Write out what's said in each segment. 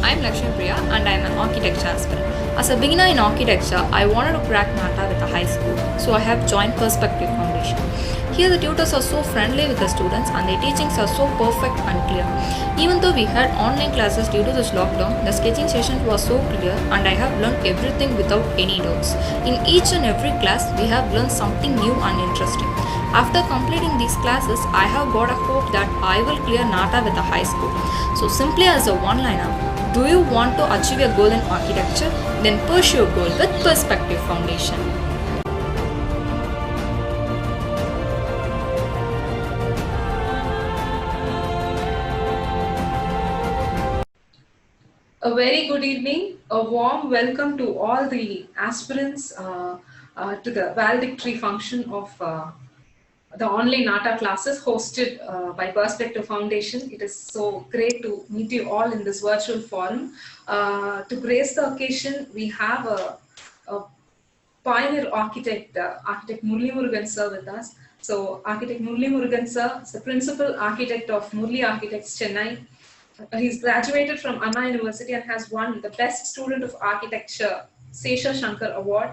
I'm Lakshmi Priya and I'm an architecture aspirant. As a beginner in architecture, I wanted to crack NATA with a high school, so I have joined Perspective Foundation. Here the tutors are so friendly with the students and their teachings are so perfect and clear. Even though we had online classes due to this lockdown, the sketching sessions were so clear and I have learned everything without any doubts. In each and every class, we have learned something new and interesting. After completing these classes, I have got a hope that I will clear NATA with a high score. So simply as a one-liner, do you want to achieve your goal in architecture? Then pursue your goal with Perspective Foundation. A very good evening, a warm welcome to all the aspirants to the valedictory function of the online NATA classes hosted by Perspective Foundation. It is so great to meet you all in this virtual forum. To grace the occasion, we have a pioneer architect, architect Murli Murugan sir with us. So architect Murli Murugan sir is the principal architect of Murli Architects Chennai. He's graduated from Anna University and has won the Best Student of Architecture Sesha Shankar Award.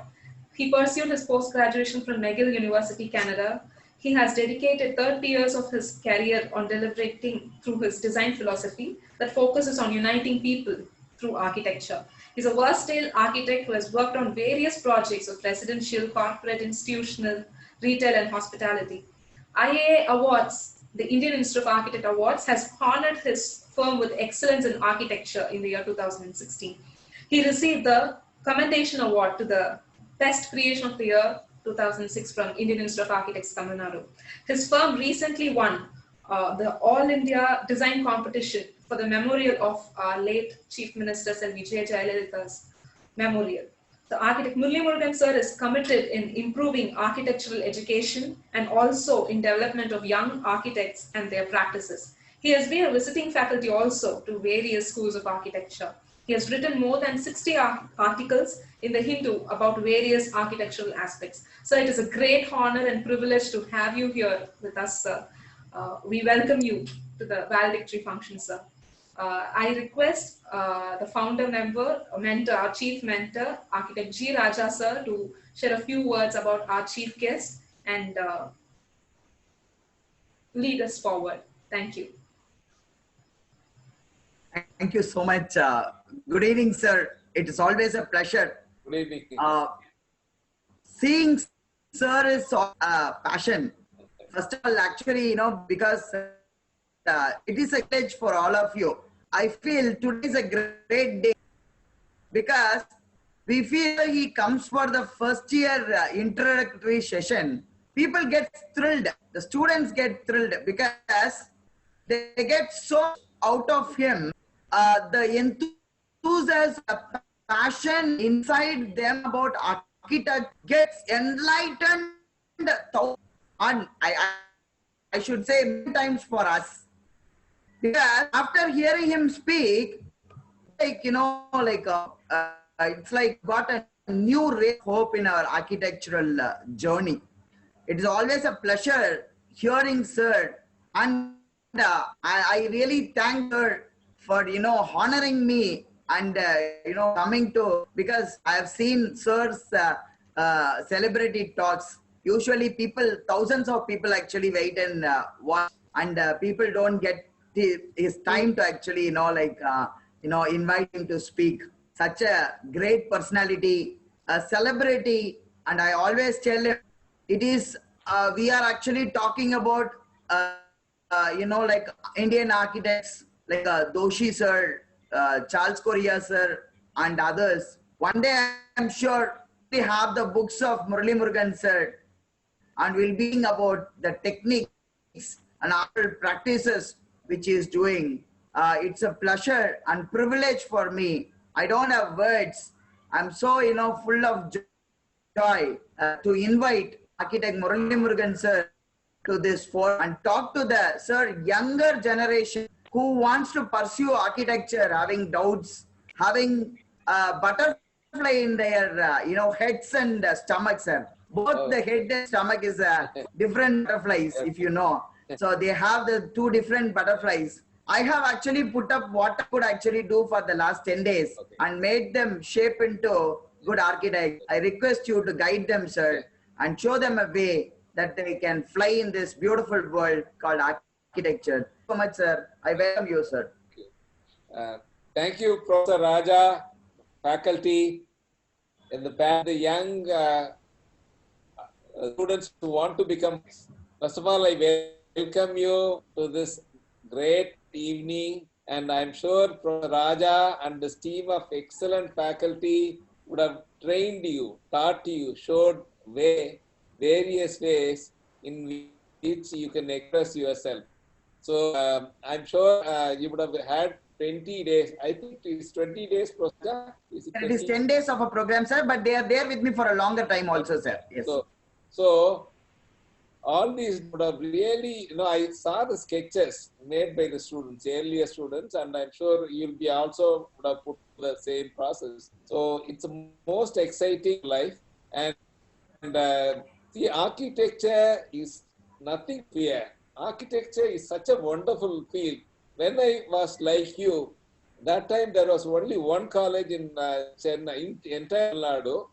He pursued his post-graduation from McGill University, Canada. He has dedicated 30 years of his career on deliberating through his design philosophy that focuses on uniting people through architecture. He's a versatile architect who has worked on various projects of residential, corporate, institutional, retail, and hospitality. IAA Awards, the Indian Institute of Architect Awards, has honored his firm with excellence in architecture in the year 2016. He received the Commendation Award to the Best Creation of the Year 2006 from Indian Institute of Architects, Tamil Nadu. His firm recently won the All India Design Competition for the memorial of our late Chief Minister Selvi J. Jayalalitha's memorial. The architect Murli Murugan sir is committed in improving architectural education and also in development of young architects and their practices. He has been a visiting faculty also to various schools of architecture. He has written more than 60 articles in the Hindu about various architectural aspects. So it is a great honor and privilege to have you here with us, sir. We welcome you to the valedictory function, sir. I request the founder member, mentor, our chief mentor, architect G. Raja sir, to share a few words about our chief guest and lead us forward. Thank you. Thank you so much. Good evening, sir. It is always a pleasure. Good evening. Seeing sir is passion. First of all, actually, because it is a pledge for all of you. I feel today is a great day because we feel he comes for the first year introductory session. People get thrilled. The students get thrilled because they get so out of him. The enthusiasm, passion inside them about architect gets enlightened. And I should say many times for us. Because after hearing him speak, it's like got a new ray of hope in our architectural journey. It is always a pleasure hearing sir, and I really thank her for honoring me and coming to, because I have seen sir's celebrity talks. Usually thousands of people actually wait and watch, and people don't get his time to actually invite him to speak. Such a great personality, a celebrity, and I always tell him it is we are actually talking about Indian architects like Doshi sir, Charles Correa sir, and others. One day I'm sure we have the books of Murli Murugan sir, and we'll be about the techniques and other practices which he is doing. It's a pleasure and privilege for me. I don't have words. I'm so full of joy to invite architect Murli Murugan sir to this forum and talk to the younger generation who wants to pursue architecture, having doubts, having butterfly in their heads and stomachs. Both the head and stomach is different butterflies, if you know. So they have the two different butterflies. I have actually put up what I could actually do for the last 10 days Okay. and made them shape into good architects. I request you to guide them, sir, and show them a way that they can fly in this beautiful world called architecture. So much, sir. I welcome you, sir. Thank you, Professor Raja, faculty, and the young students who want to become. First of all, I welcome you to this great evening, and I'm sure Professor Raja and this team of excellent faculty would have trained you, taught you, showed various ways in which you can express yourself. So I'm sure you would have had 20 days. I think it's 20 days, Professor. It is 10 days of a program, sir, but they are there with me for a longer time also, sir. Yes. So all these would have really, I saw the sketches made by the students, earlier students, and I'm sure you'll be also would have put the same process. So it's the most exciting life, and the architecture is nothing to fear. Architecture is such a wonderful field. When I was like you, that time there was only one college in Chennai, in entire Tamil Nadu.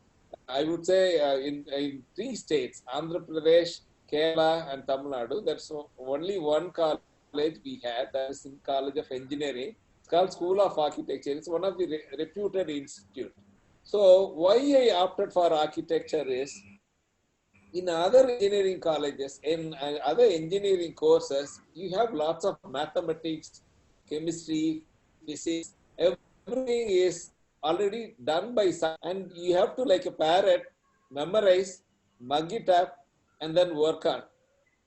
I would say in 3 states, Andhra Pradesh, Kerala and Tamil Nadu. That's only one college we had, that is in College of Engineering. It's called School of Architecture. It's one of the reputed institute. So why I opted for architecture is, in other engineering colleges, in other engineering courses, you have lots of mathematics, chemistry, physics. Everything is already done by science, and you have to, like a parrot, memorize, mug it up, and then work on.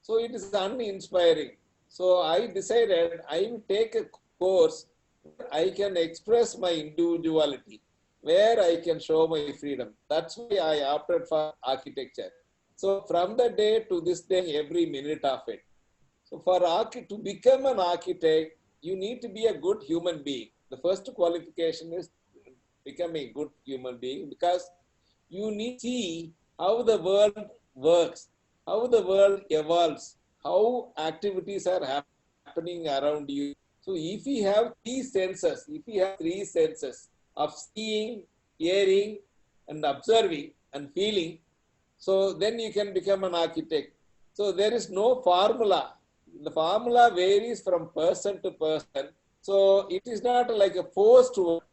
So it is uninspiring. So I decided I will take a course where I can express my individuality, where I can show my freedom. That's why I opted for architecture. So from the day to this day, every minute of it. So to become an architect, you need to be a good human being. The first qualification is become a good human being, because you need to see how the world works, how the world evolves, how activities are happening around you. So if you have three senses of seeing, hearing, and observing and feeling, so then you can become an architect. So there is no formula. The formula varies from person to person. So it is not like a forced work.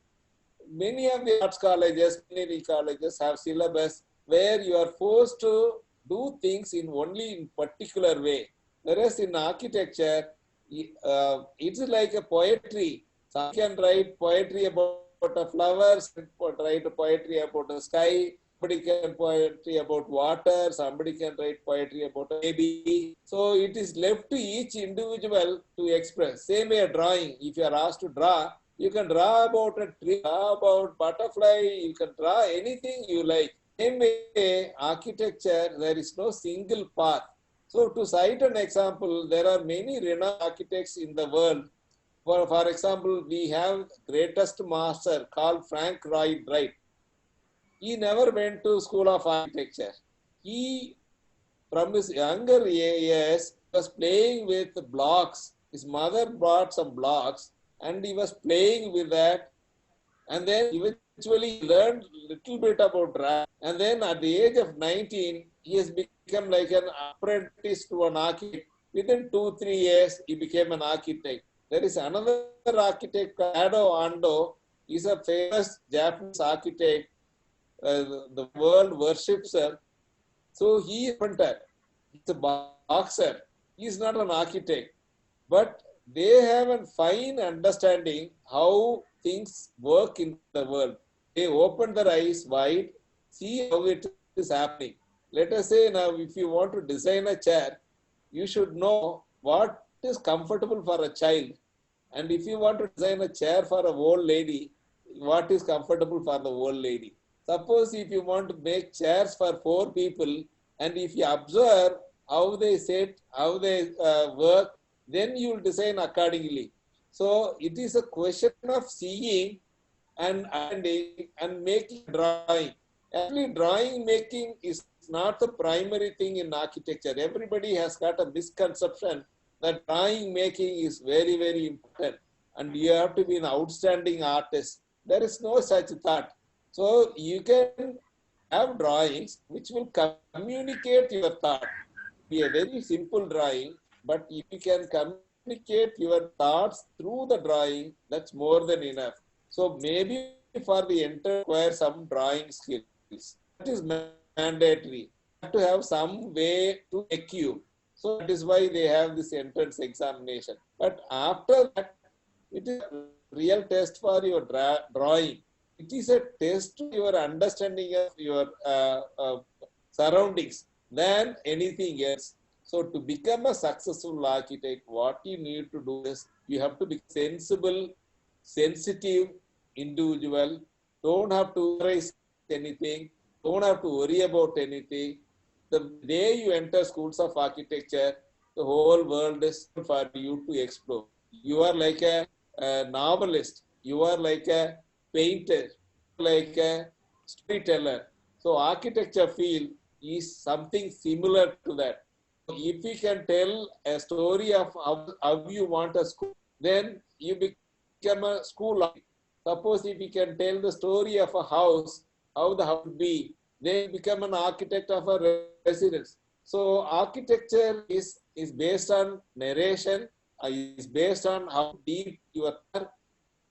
Many of the arts colleges, engineering colleges have syllabus where you are forced to do things only in particular way. Whereas in architecture, it's like a poetry. Some can write poetry about a flower, some write poetry about the sky, somebody can poetry about water, somebody can write poetry about a baby. So it is left to each individual to express. Same way a drawing, if you are asked to draw, you can draw about a tree, draw about butterfly, you can draw anything you like. Same way, architecture, there is no single path. So to cite an example, there are many renowned architects in the world. For example, we have greatest master called Frank Lloyd Wright. He never went to School of Architecture. He, from his younger years, was playing with blocks. His mother brought some blocks and he was playing with that. And then eventually learned a little bit about drawing. And then at the age of 19, he has become like an apprentice to an architect. Within 2-3 years, he became an architect. There is another architect, Ado Ando. He's a famous Japanese architect. The world worships her. So he is a painter. He's a boxer. He's not an architect. But they have a fine understanding how things work in the world. They open their eyes wide, see how it is happening. Let us say now, if you want to design a chair, you should know what is comfortable for a child. And if you want to design a chair for an old lady, what is comfortable for the old lady. Suppose if you want to make chairs for 4 people, and if you observe how they sit, how they work, then you will design accordingly. So it is a question of seeing and making drawing. Actually, drawing making is not the primary thing in architecture. Everybody has got a misconception that drawing making is very, very important, and you have to be an outstanding artist. There is no such thought. So you can have drawings which will communicate your thought. Be a very simple drawing, but if you can communicate your thoughts through the drawing, that's more than enough. So maybe for the entire require some drawing skills. That is mandatory. You have to have some way to make you. So that is why they have this entrance examination. But after that, it is a real test for your drawing. It is a test to your understanding of your surroundings than anything else. So to become a successful architect, what you need to do is you have to be sensible, sensitive individual. Don't have to raise anything. Don't have to worry about anything. The day you enter schools of architecture, the whole world is for you to explore. You are like a novelist. You are like a painter, like a storyteller. So architecture field is something similar to that. If you can tell a story of how you want a school, then you become a school architect. Suppose if you can tell the story of a house, how the house would be, then you become an architect of a residence. So architecture is based on narration, is based on how deep you are,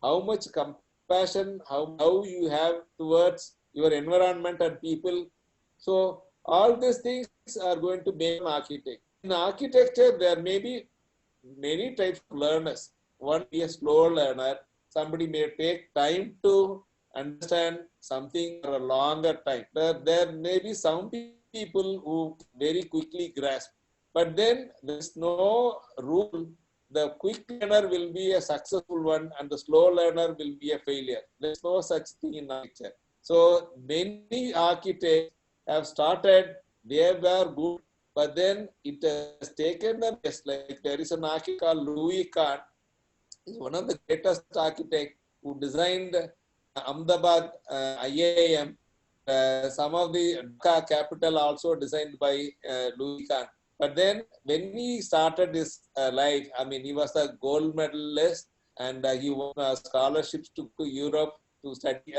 how much compassion, how you have towards your environment and people. So all these things are going to make an architect. In architecture, there may be many types of learners. One is a slow learner. Somebody may take time to understand something for a longer time. There may be some people who very quickly grasp. But then there's no rule. The quick learner will be a successful one and the slow learner will be a failure. There's no such thing in architecture. So many architects have started, they were good, but then it has taken them, like there is an architect called Louis Kahn. He's one of the greatest architects who designed Ahmedabad IIM. Some of the Dhaka capital also designed by Louis Kahn. But then when he started his life, I mean, he was a gold medalist and he won scholarships to Europe to study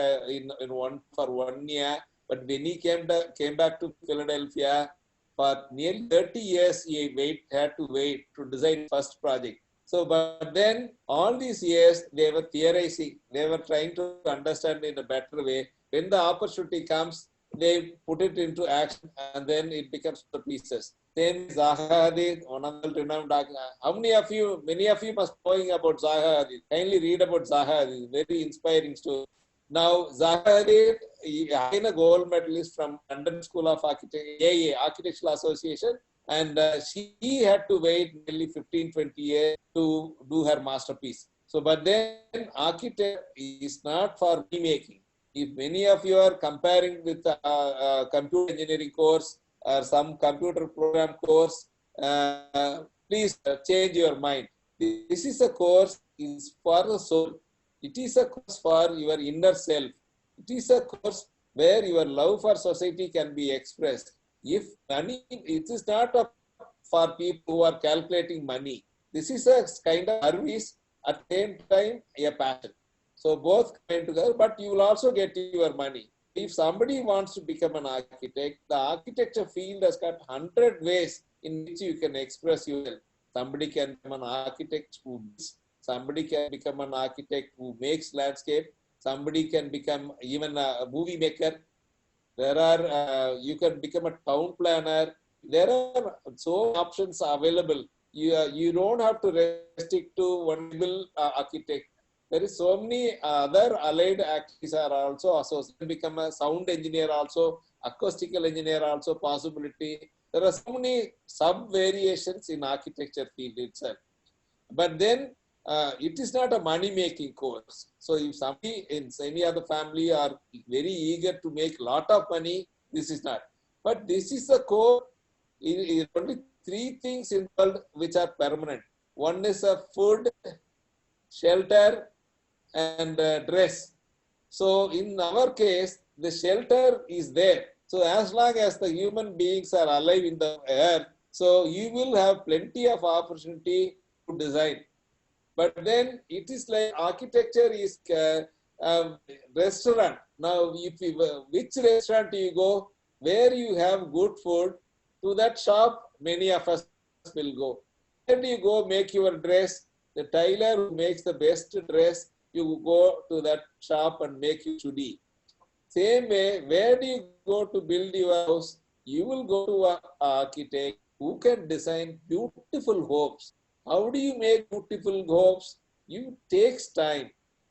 for 1 year. But when he came back to Philadelphia, for nearly 30 years, he had to wait to design first project. So, but then all these years, they were theorizing. They were trying to understand in a better way. When the opportunity comes, they put it into action and then it becomes the pieces. Same Zaha Hadid, one of the renowned architects. How many of you must knowing about Zaha Hadid? Kindly read about Zaha Hadid. Very inspiring story. Now, Zaha Hadid is a gold medalist from London School of Architecture, Architectural Association, and she had to wait nearly 15-20 years to do her masterpiece. So, but then architect is not for remaking. If many of you are comparing with a computer engineering course or some computer program course, please change your mind. This is a course is for the soul. It is a course for your inner self. It is a course where your love for society can be expressed. If money, it is not for people who are calculating money. This is a kind of service, at the same time, a passion. So both come together, but you will also get your money. If somebody wants to become an architect, the architecture field has got 100 ways in which you can express yourself. Somebody can become an architect who builds. Somebody can become an architect who makes landscape. Somebody can become even a movie maker. There are, you can become a town planner. There are so many options available. You don't have to restrict to one architect. There is so many other allied activities are also associated. Become a sound engineer also, acoustical engineer also possibility. There are so many sub-variations in architecture field itself. But then it is not a money-making course. So if somebody in any other family are very eager to make a lot of money, this is not. But this is a core. Only three things involved which are permanent. One is a food, shelter, and dress. So in our case, the shelter is there. So as long as the human beings are alive in the earth, So you will have plenty of opportunity to design. But then it is like architecture is restaurant. Now, if you, which restaurant you go, where you have good food, to that shop, many of us will go. Where do you go make your dress? The tailor who makes the best dress, you go to that shop and make your chudi. Same way, where do you go to build your house? You will go to an architect who can design beautiful homes. How do you make beautiful homes? It takes time.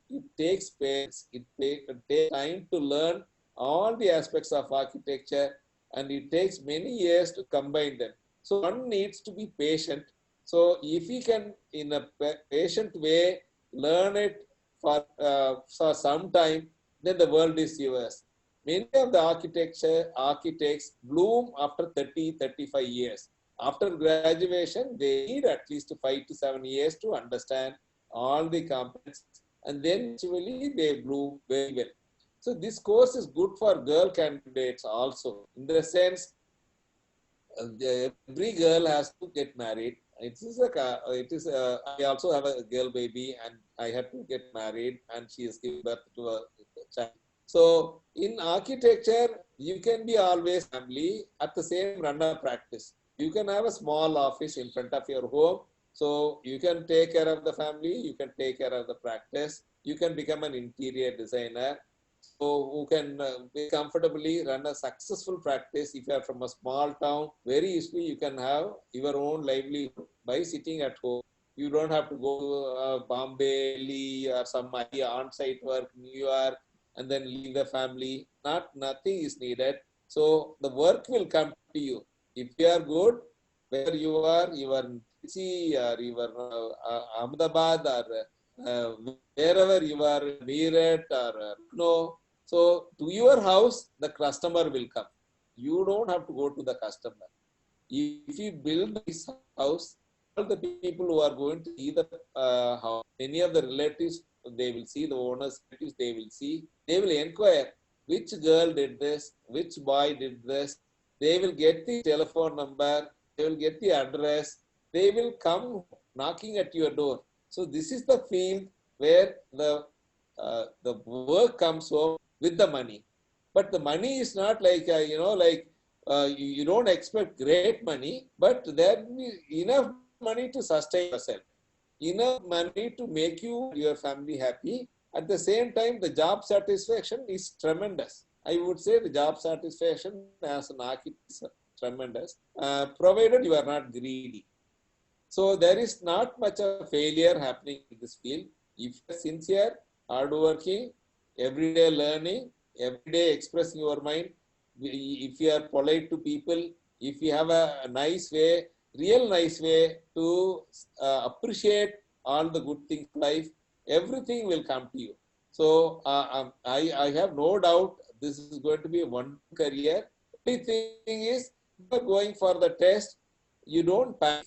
It takes patience. It takes time to learn all the aspects of architecture, and it takes many years to combine them. So one needs to be patient. So if we can, in a patient way, learn it for some time, then the world is yours. Many of the architects bloom after 30, 35 years. After graduation, they need at least 5 to 7 years to understand all the components, and then actually they bloom very well. So this course is good for girl candidates also, in the sense every girl has to get married. I also have a girl baby, and I had to get married, and she is giving birth to a child. So in architecture, you can be always family at the same run of practice. You can have a small office in front of your home. So you can take care of the family, you can take care of the practice, you can become an interior designer. So who can comfortably run a successful practice. If you are from a small town, very easily you can have your own livelihood by sitting at home. You don't have to go to Bombay, Delhi, or some on-site work, New York, and then leave the family. Nothing is needed. So the work will come to you. If you are good, where you are in Trichy or you are Ahmedabad or wherever you are, Meerut or no. So to your house, the customer will come. You don't have to go to the customer. If you build this house, all the people who are going to see the house, many of the relatives, they will see the owners, they will inquire which girl did this, which boy did this. They will get the telephone number, they will get the address, they will come knocking at your door. So this is the field where the work comes home with the money. But the money is not like, you don't expect great money, but there will be enough money to sustain yourself, enough money to make you, your family happy. At the same time, the job satisfaction is tremendous. I would say the job satisfaction as an architect is tremendous, provided you are not greedy. So there is not much of failure happening in this field. If you are sincere, hardworking, everyday learning, everyday expressing your mind, if you are polite to people, if you have a nice way, real nice way to appreciate all the good things in life, everything will come to you. So I have no doubt this is going to be one career. The thing is, you are going for the test, you don't panic,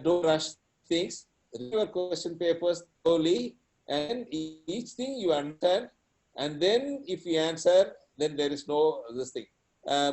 don't rush things, read your question papers slowly, and each thing you understand, and then if you answer, then there is no this thing.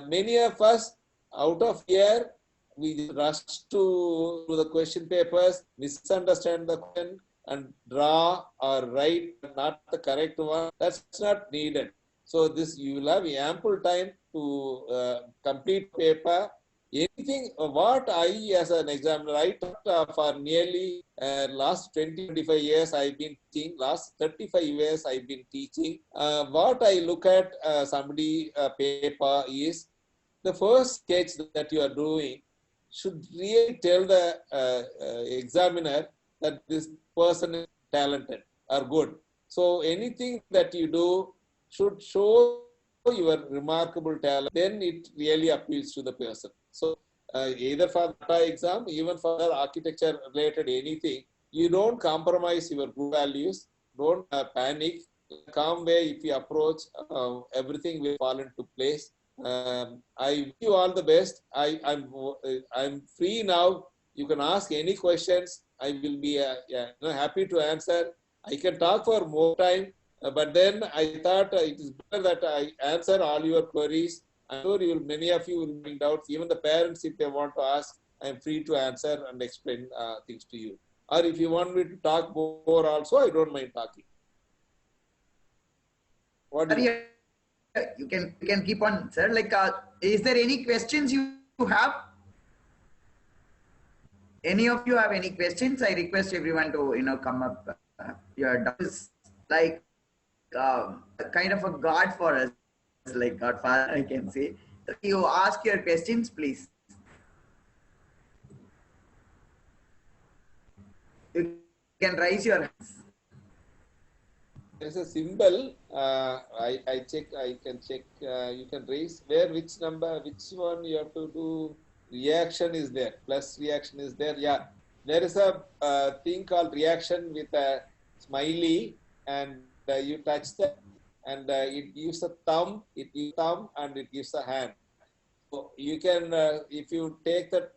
Many of us, out of fear, we rush to the question papers, misunderstand the question, and draw or write not the correct one. That's not needed. So this, you will have ample time to complete paper. Anything, what I as an examiner, I taught for nearly last 20-25 years I've been teaching, last 35 years I've been teaching. What I look at somebody paper is the first sketch that you are doing should really tell the examiner that this person is talented or good. So anything that you do should show your remarkable talent, then it really appeals to the person. So either for the exam, even for architecture related anything, you don't compromise your good values, don't panic. In a calm way, if you approach, everything will fall into place. I wish you all the best. I'm free now. You can ask any questions. I will be happy to answer. I can talk for more time, but then I thought it is better that I answer all your queries. I'm sure many of you will bring doubts. Even the parents, if they want to ask, I'm free to answer and explain things to you. Or if you want me to talk more also, I don't mind talking. What do you want? You can keep on, sir. Like, is there any questions you have? Any of you have any questions? I request everyone to come up. Your doubt is like kind of a god for us, like Godfather, I can say. You ask your questions, please. You can raise your hands. There is a symbol. I check. I can check. You can raise where which number, which one you have to do. Reaction is there. Plus reaction is there. Yeah, there is a thing called reaction with a smiley, and you touch that, and it gives a thumb. It gives thumb, and it gives a hand. So you can, if you take that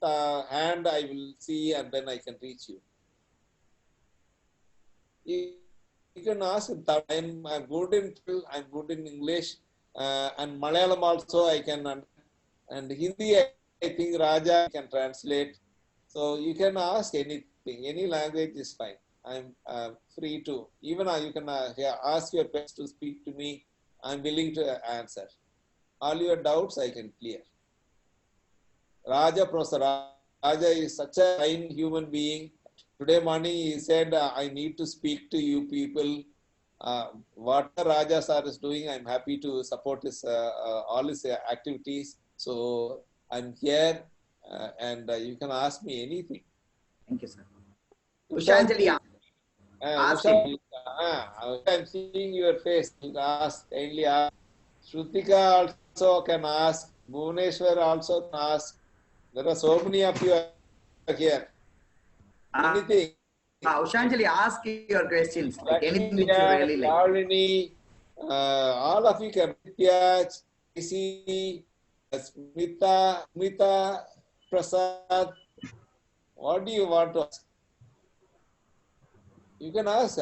hand, I will see, and then I can reach you. You can ask him. I'm good in English and Malayalam also I can, and Hindi I think Raja can translate. So you can ask anything, any language is fine. I'm free to. Even you can ask your questions to speak to me. I'm willing to answer. All your doubts I can clear. Professor Raja is such a fine human being. Today morning he said, I need to speak to you people. What Raja sir is doing, I'm happy to support his all his activities. So I'm here and you can ask me anything. Thank you, sir. Ushanjali, ask him. I'm seeing your face. You can ask, kindly ask. Shrutika also can ask. Bhuvaneshwar also can ask. There are so many of you here. Anything. Ushanjali, ask your questions. Like anything that you really like. Shalini, all of you can. Nitya, Tracy, Smita, Prasad. What do you want to ask? You can ask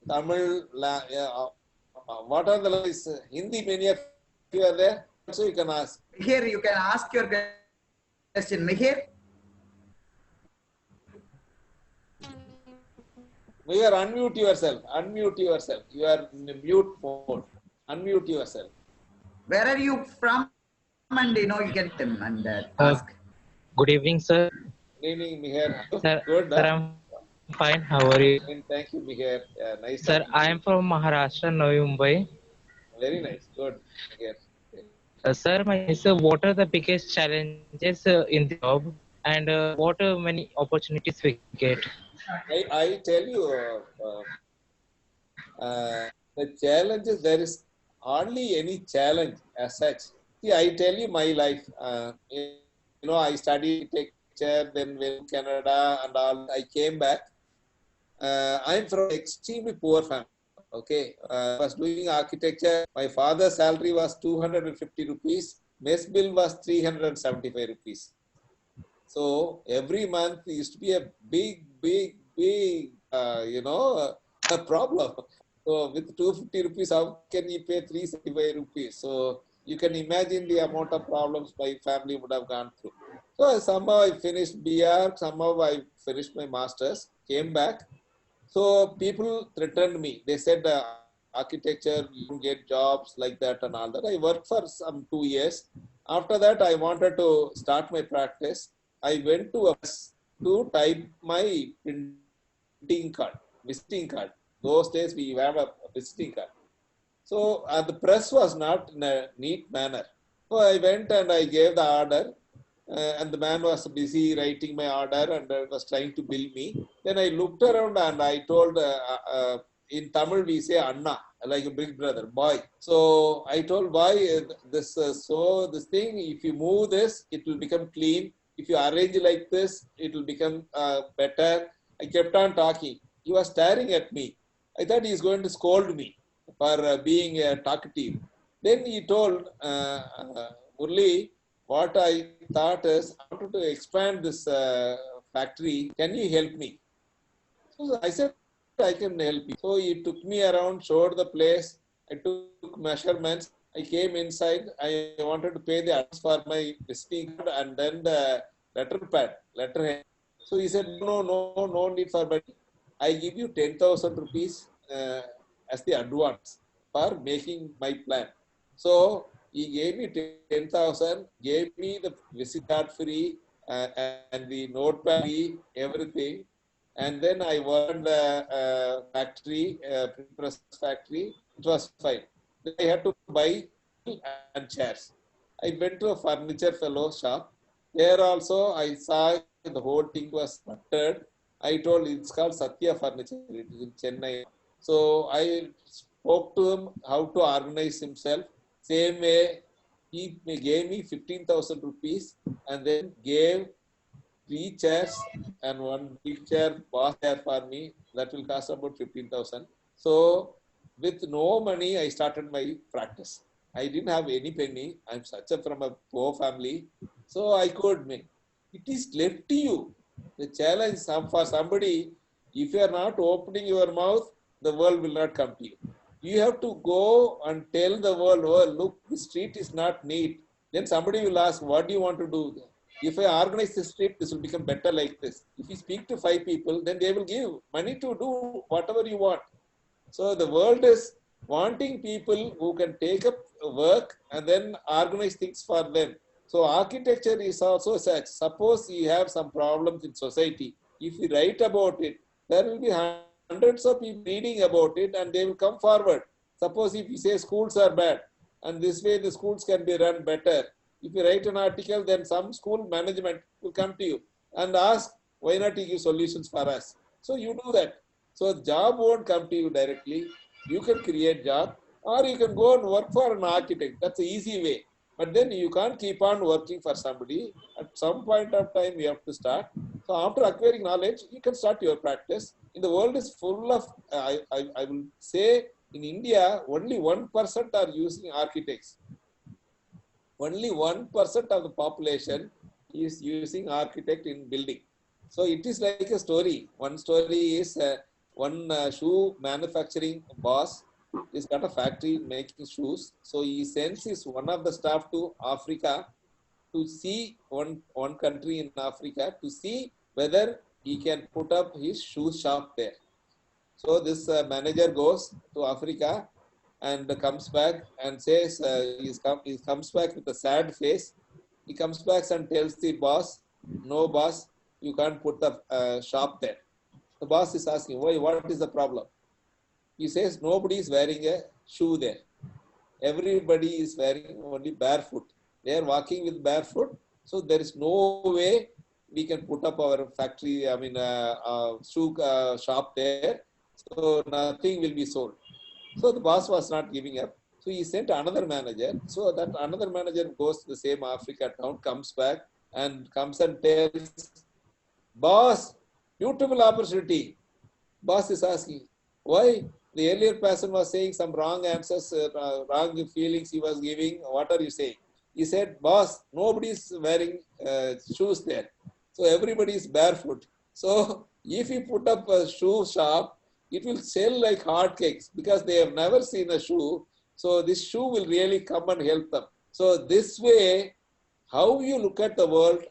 Tamil. What are the languages? Hindi, many of you are there. So you can ask. Here, you can ask your question. Mihir? Mihir, unmute yourself. Unmute yourself. You are in mute mode. Unmute yourself. Where are you from? And you can them and ask. Good evening, sir. Good evening, Mihir. Sir, Good. sir, I'm fine. How are you? Thank you, Mihir. Nice. Sir, I am from Maharashtra, Navi Mumbai. Very nice. Good. Mihir. Sir, what are the biggest challenges in the job, and what many opportunities we get? I tell you, the challenges, there is hardly any challenge as such. See, I tell you my life. I studied architecture, then went to Canada and all. I came back. I'm from extremely poor family. Okay, I was doing architecture. My father's salary was 250 rupees. Mess bill was 375 rupees. So every month used to be a big a problem. So with 250 rupees, how can you pay 375 rupees? So you can imagine the amount of problems my family would have gone through. So somehow I finished BR, somehow I finished my master's, came back. So people threatened me. They said, architecture, you don't get jobs like that and all that. I worked for some 2 years. After that, I wanted to start my practice. I went to a to type my visiting card. Those days we have a visiting card. So the press was not in a neat manner. So I went and I gave the order. And the man was busy writing my order and was trying to bill me. Then I looked around and I told, in Tamil we say Anna, like a big brother, boy. So I told, boy, this thing, if you move this, it will become clean. If you arrange like this, it will become better. I kept on talking. He was staring at me. I thought he is going to scold me for being talkative. Then he told, Murli, what I thought is, I wanted to expand this factory. Can you help me? So I said, I can help you. So he took me around, showed the place. I took measurements. I came inside. I wanted to pay the advance for my visiting card and then the letter pad. letterhead. So he said, no need for money. I give you 10,000 rupees as the advance for making my plan. So he gave me 10,000, gave me the visit card free uh, and the notepad free, everything. And then I worked factory, press factory. It was fine. Then I had to buy and chairs. I went to a furniture fellow shop. There also I saw the whole thing was cluttered. I told it's called Satya Furniture. It is in Chennai. So I spoke to him how to organize himself. Same way, he gave me 15,000 rupees and then gave 3 chairs and one big chair was there for me. That will cost about 15,000. So with no money, I started my practice. I didn't have any penny. I'm from a poor family. So I could make. It is left to you. The challenge for somebody, if you are not opening your mouth, the world will not come to you. You have to go and tell the world, oh, look, the street is not neat. Then somebody will ask, what do you want to do? If I organize the street, this will become better like this. If you speak to 5 people, then they will give money to do whatever you want. So the world is wanting people who can take up work and then organize things for them. So architecture is also such. Suppose you have some problems in society. If you write about it, there will be hundreds of people reading about it and they will come forward. Suppose if you say schools are bad and this way the schools can be run better. If you write an article, then some school management will come to you and ask, why not you give solutions for us? So you do that. So job won't come to you directly. You can create job or you can go and work for an architect. That's the easy way. But then you can't keep on working for somebody. At some point of time, you have to start. So after acquiring knowledge, you can start your practice. In the world is full of, I will say in India, only 1% are using architects. Only 1% of the population is using architect in building. So it is like a story. One story is one shoe manufacturing boss. He's got a factory making shoes. So he sends one of the staff to Africa to see one country in Africa to see whether he can put up his shoe shop there. So this manager goes to Africa and comes back and says, he comes back with a sad face. He comes back and tells the boss, no boss, you can't put the shop there. The boss is asking, why, what is the problem? He says, nobody is wearing a shoe there. Everybody is wearing only barefoot. They are walking with barefoot. So there is no way we can put up our factory, shoe shop there. So nothing will be sold. So the boss was not giving up. So he sent another manager. So that another manager goes to the same Africa town, comes back and tells, boss, beautiful opportunity. Boss is asking, why? The earlier person was saying some wrong answers, wrong feelings he was giving. What are you saying? He said, boss, nobody is wearing shoes there. So everybody is barefoot. So if you put up a shoe shop, it will sell like hotcakes because they have never seen a shoe. So this shoe will really come and help them. So this way, how you look at the world,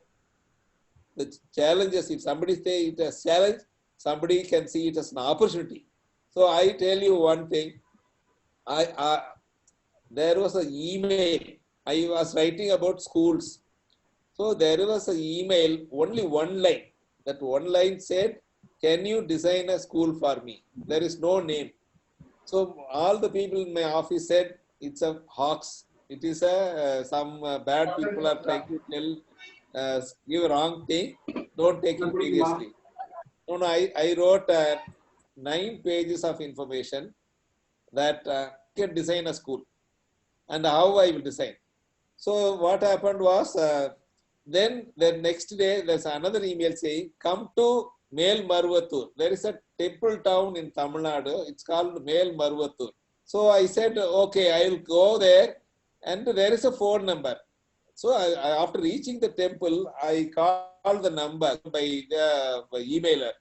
the challenges, if somebody say it as challenge, somebody can see it as an opportunity. So I tell you one thing, there was an email, I was writing about schools. So there was an email, only one line. That one line said, can you design a school for me? There is no name. So all the people in my office said, it's a hoax. It is some bad people are trying to tell, give wrong thing. Don't take it seriously. No, I wrote 9 pages of information that can design a school and how I will design. So what happened was, then the next day there's another email saying, come to Mel Marvatur. There is a temple town in Tamil Nadu. It's called Mel Marvatur. So I said, okay, I will go there and there is a phone number. So after reaching the temple, I called the number by the emailer.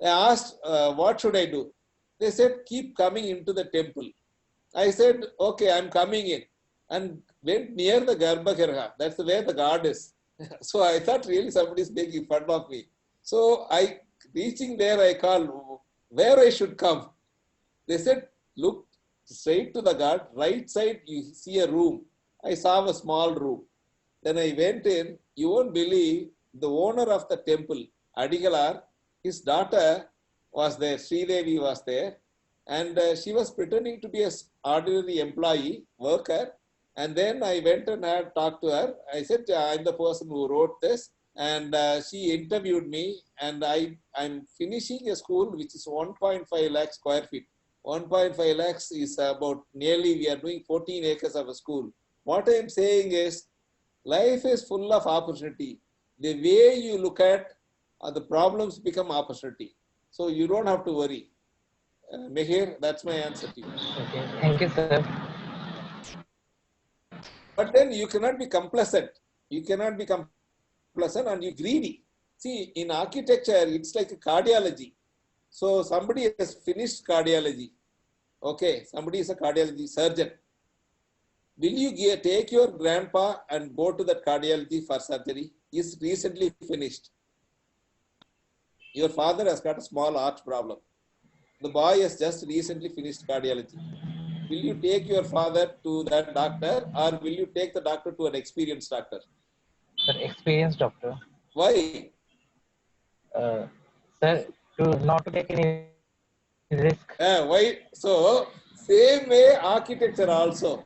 I asked, what should I do? They said, keep coming into the temple. I said, okay, I'm coming in. And went near the Garbhagriha. That's where the god is. So I thought really somebody is making fun of me. So I reaching there, I called where I should come. They said, look straight to the guard, right side you see a room. I saw a small room. Then I went in. You won't believe, the owner of the temple, Adigalar, his daughter was there, Sridevi was there, and she was pretending to be an ordinary employee, worker. And then I went and had talked to her. I said, I'm the person who wrote this. And she interviewed me, and I'm finishing a school which is 1.5 lakh square feet. 1.5 lakhs is about nearly, we are doing 14 acres of a school. What I am saying is, life is full of opportunity. The way you look at the problems become opportunity. So you don't have to worry. Mihir, that's my answer to you. Okay, thank you, sir. But then you cannot be complacent. You cannot be complacent and you greedy. See, in architecture, it's like a cardiology. So somebody has finished cardiology. Okay, somebody is a cardiology surgeon. Will you take your grandpa and go to that cardiology for surgery? He's recently finished. Your father has got a small heart problem. The boy has just recently finished cardiology. Will you take your father to that doctor, or will you take the doctor to an experienced doctor? Sir, experienced doctor. Why? Sir, to not to take any risk. Why? So, same way architecture also.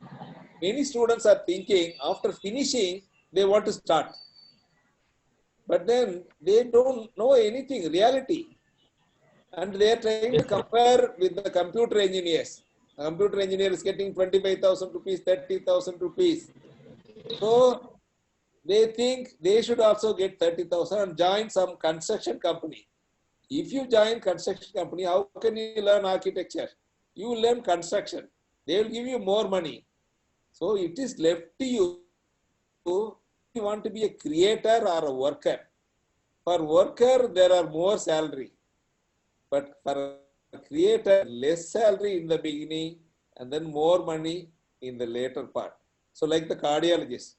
Many students are thinking after finishing, they want to start. But then they don't know anything, reality. And they are trying to compare with the computer engineers. A computer engineer is getting 25,000 rupees, 30,000 rupees. So they think they should also get 30,000 and join some construction company. If you join construction company, how can you learn architecture? You will learn construction. They will give you more money. So it is left to you. You want to be a creator or a worker. For worker, there are more salary. But for a creator, less salary in the beginning and then more money in the later part. So like the cardiologist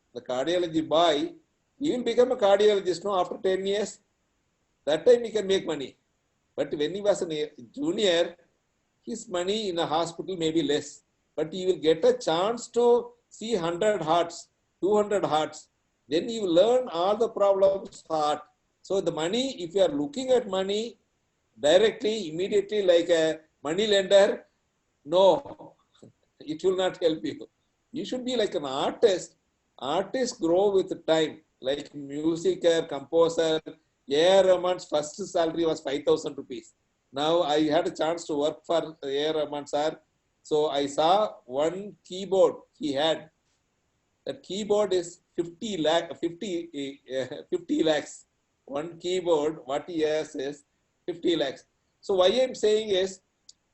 boy, he will become a cardiologist now after 10 years. That time he can make money. But when he was a junior, his money in a hospital may be less. But he will get a chance to see 100 hearts, 200 hearts. Then you learn all the problems heart. So the money, if you are looking at money directly, immediately like a money lender, no, it will not help you. You should be like an artist. Artists grow with time, like musicer, composer. A.R. Rahman's first salary was 5,000 rupees. Now I had a chance to work for A.R. Rahman sir. So I saw one keyboard he had. That keyboard is 50 lakhs. One keyboard, what he has is 50 lakhs. So why I'm saying is,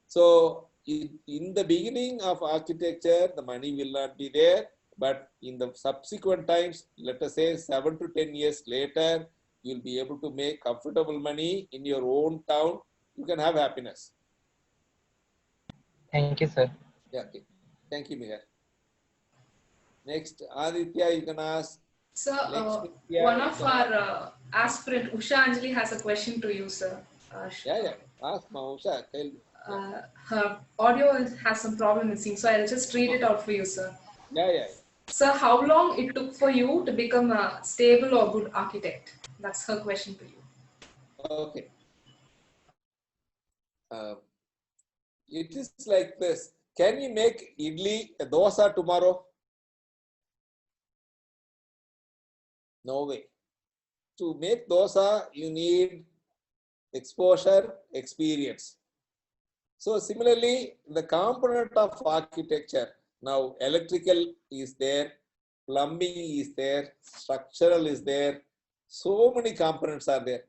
so in the beginning of architecture, the money will not be there. But in the subsequent times, let us say 7 to 10 years later, you'll be able to make comfortable money in your own town. You can have happiness. Thank you, sir. Yeah, okay. Thank you, Mihir. Next, Aditya, you can ask. Sir, Yeah, one of our aspirant, Usha Anjali, has a question to you, sir. Yeah. Ask Mausha. Her audio has some problem, it seems, so I'll just read it out for you, sir. Yeah. Sir, how long it took for you to become a stable or good architect? That's her question to you. Okay. It is like this. Can you make idli, dosa tomorrow? No way. To make dosa, you need exposure, experience. So similarly, the component of architecture, now electrical is there, plumbing is there, structural is there, so many components are there.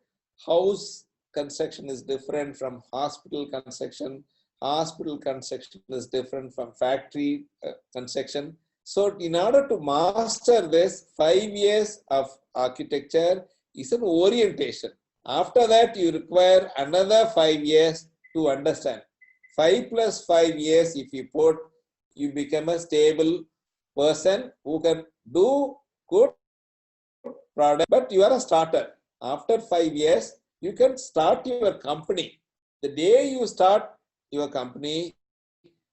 House construction is different from hospital construction. Hospital construction is different from factory construction. So in order to master this, 5 years of architecture is an orientation. After that, you require another 5 years to understand. 5 plus 5 years, if you put, you become a stable person who can do good product, but you are a starter. After 5 years, you can start your company. The day you start your company,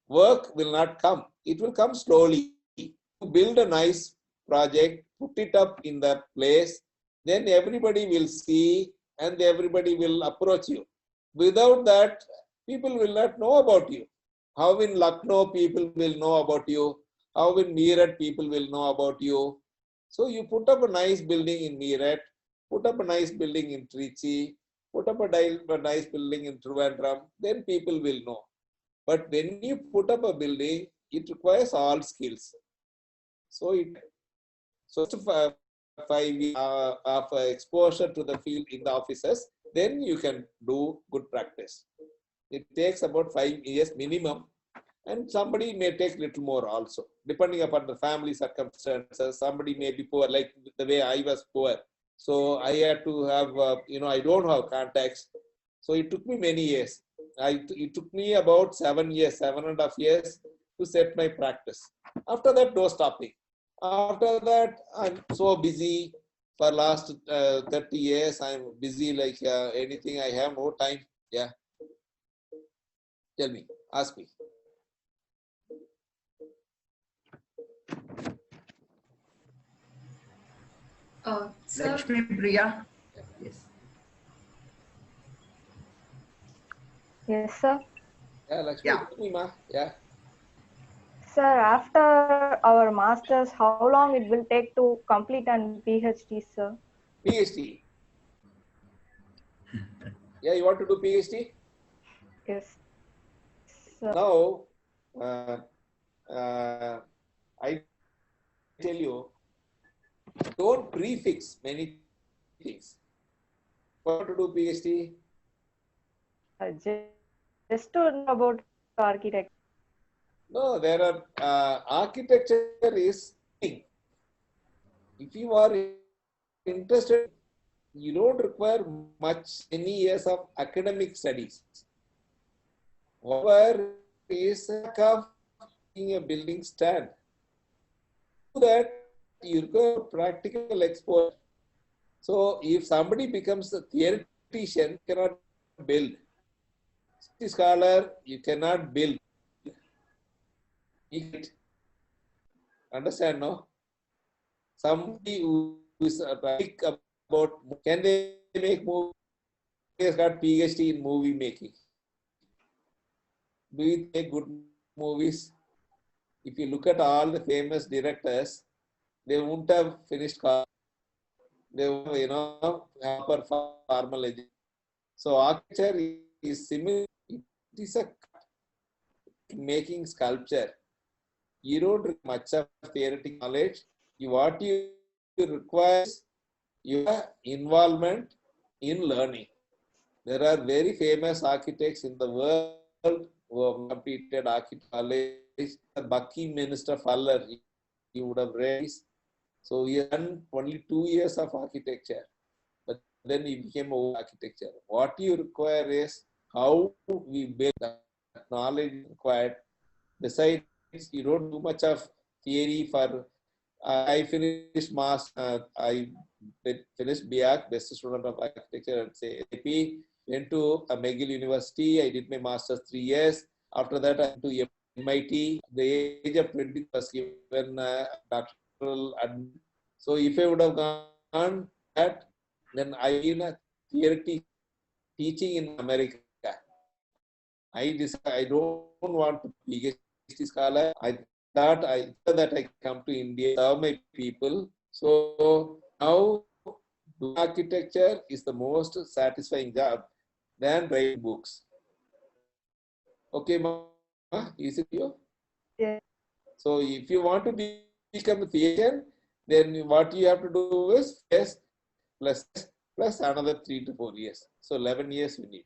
work will not come. It will come slowly. You build a nice project, put it up in the place, then everybody will see and everybody will approach you. Without that, people will not know about you. How in Lucknow people will know about you? How in Meerut people will know about you? So you put up a nice building in Meerut, put up a nice building in Trichy, put up a nice building in Trivandrum, then people will know. But when you put up a building, it requires all skills. So to 5 years of exposure to the field in the offices, then you can do good practice. It takes about 5 years minimum, and somebody may take little more also, depending upon the family circumstances. Somebody may be poor, like the way I was poor. So I had to have, I don't have contacts. So it took me many years. It took me about 7 years, 7.5 years to set my practice. After that, no stopping. After that, I'm so busy. For last 30 years, I'm busy like anything. I have no time. Yeah. Tell me, ask me. Sir, Lakshmi Priya. Yes. Yes, sir. Yeah, Lakshmi, Yeah. tell me, ma. Yeah. Sir, after our masters, how long it will take to complete an PhD, sir? PhD. Yeah, you want to do PhD? Yes, sir. Now, I tell you, don't prefix many things. Want to do PhD? Just to know about architecture. No, there are architecture is thing. If you are interested, you don't require many years of academic studies. Whatever is of being a building stand, do that you require practical exposure. So if somebody becomes a theoretician, cannot build. Scholar, you cannot build. Understand, no? Somebody who is big about, can they make movies? Has got PhD in movie making. Do you make good movies? If you look at all the famous directors, they wouldn't have finished college. They would, proper formal education. So architecture is similar. It is a making sculpture. You don't require much of theoretical knowledge. What you require is your involvement in learning. There are very famous architects in the world who have completed architecture college. Buckminster Fuller, you would have read. So he had done only 2 years of architecture, but then he became architecture. What you require is how we build that knowledge required. Besides, you don't do much of theory for. I finished I finished BAC, Best Student of Architecture at AP. Went to McGill University. I did my master's 3 years. After that, I went to MIT. The age of 20 was given doctoral admission. So if I would have gone that, then I been a theoretic teaching in America. I decided I don't want to be a PhD scholar. I thought that I come to India, serve my people. So now architecture is the most satisfying job than writing books. Okay, ma? Is it you? Yes. So if you want to become a theologian, then what you have to do is plus another 3 to 4 years. So 11 years we need.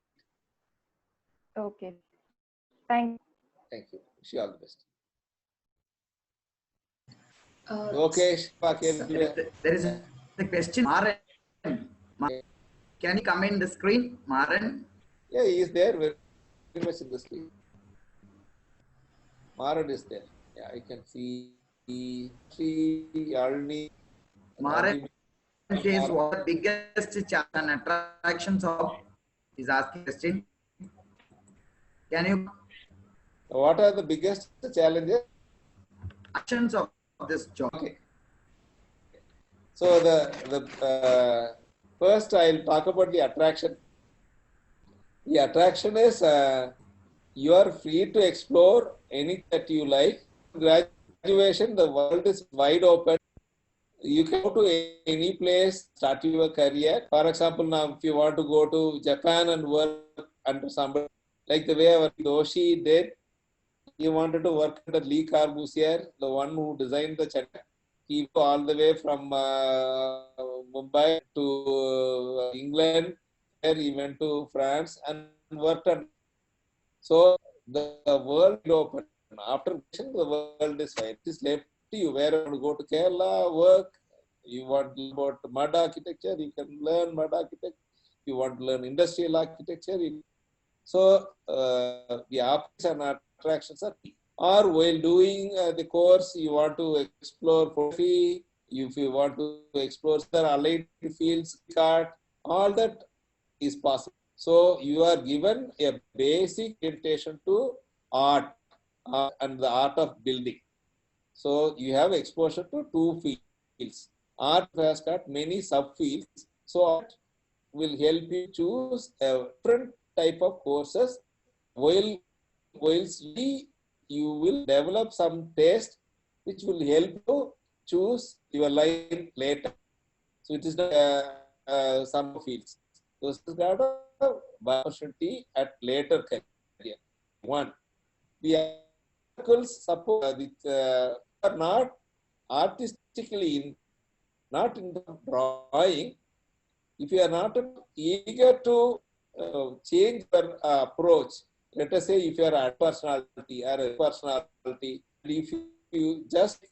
Okay. Thank Thank you. Wish you all the best. Okay. There is a question. Maran. Can you come in the screen, Maran? Yeah, he is there very much in the screen. Maran is there. Yeah, I can see Sri Alni. Maran, says what the biggest challenge and attractions of is asking question. Can you What are the biggest challenges? actions of this job? Okay. So the first I'll talk about the attraction. The attraction is you are free to explore anything that you like. Graduation, the world is wide open. You can go to any place, start your career. For example, now if you want to go to Japan and work under somebody, like the way our Doshi did, he wanted to work under Lee Corbusier, the one who designed the Chennai. He flew all the way from Mumbai to England. There he went to France and worked on. So the world open. After the world is wide. It is left to you. Where you want to go to Kerala, work. You want to learn about mud architecture, you can learn mud architecture. You want to learn industrial architecture. So the options and attractions are. Or while doing the course, you want to explore photography. If you want to explore the allied fields, art, all that is possible. So you are given a basic invitation to art and the art of building. So you have exposure to two fields. Art has got many subfields. So art will help you choose a different type of courses. Whilst you will develop some taste which will help you choose your line later. So it is not some fields. So this is got a opportunity at later career. One, the articles suppose are not artistically not in the drawing. If you are not eager to change your approach, let us say if you are a personality, if you just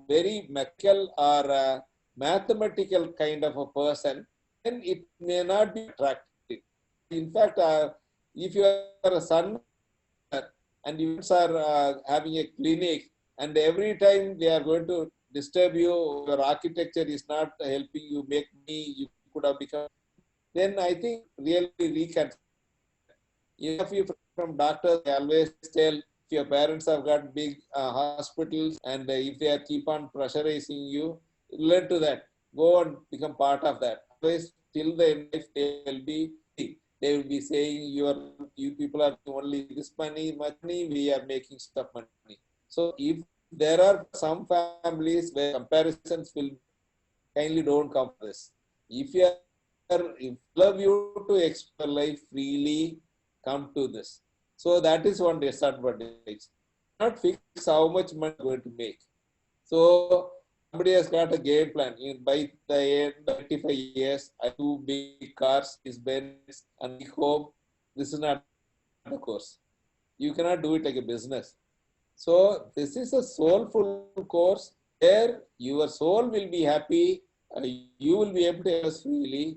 very mechanical or mathematical kind of a person, then it may not be attractive. In fact, if you are a son and you are having a clinic and every time they are going to disturb you, your architecture is not helping you make money, you could have become, then I think really reconsider. If you from doctors, they always tell if your parents have got big hospitals and if they keep on pressurizing you, learn to that. Go and become part of that. Otherwise, till the end of life, they will be saying you people are only this money, we are making stuff money. So if there are some families where comparisons will kindly don't come to this. If you love you to explore life freely, come to this. So that is one disadvantage. Not fix how much money you're going to make. So somebody has got a game plan. By the end of 25 years, I do big cars, is Benz, and big home. This is not the course. You cannot do it like a business. So this is a soulful course where your soul will be happy. You will be able to invest freely.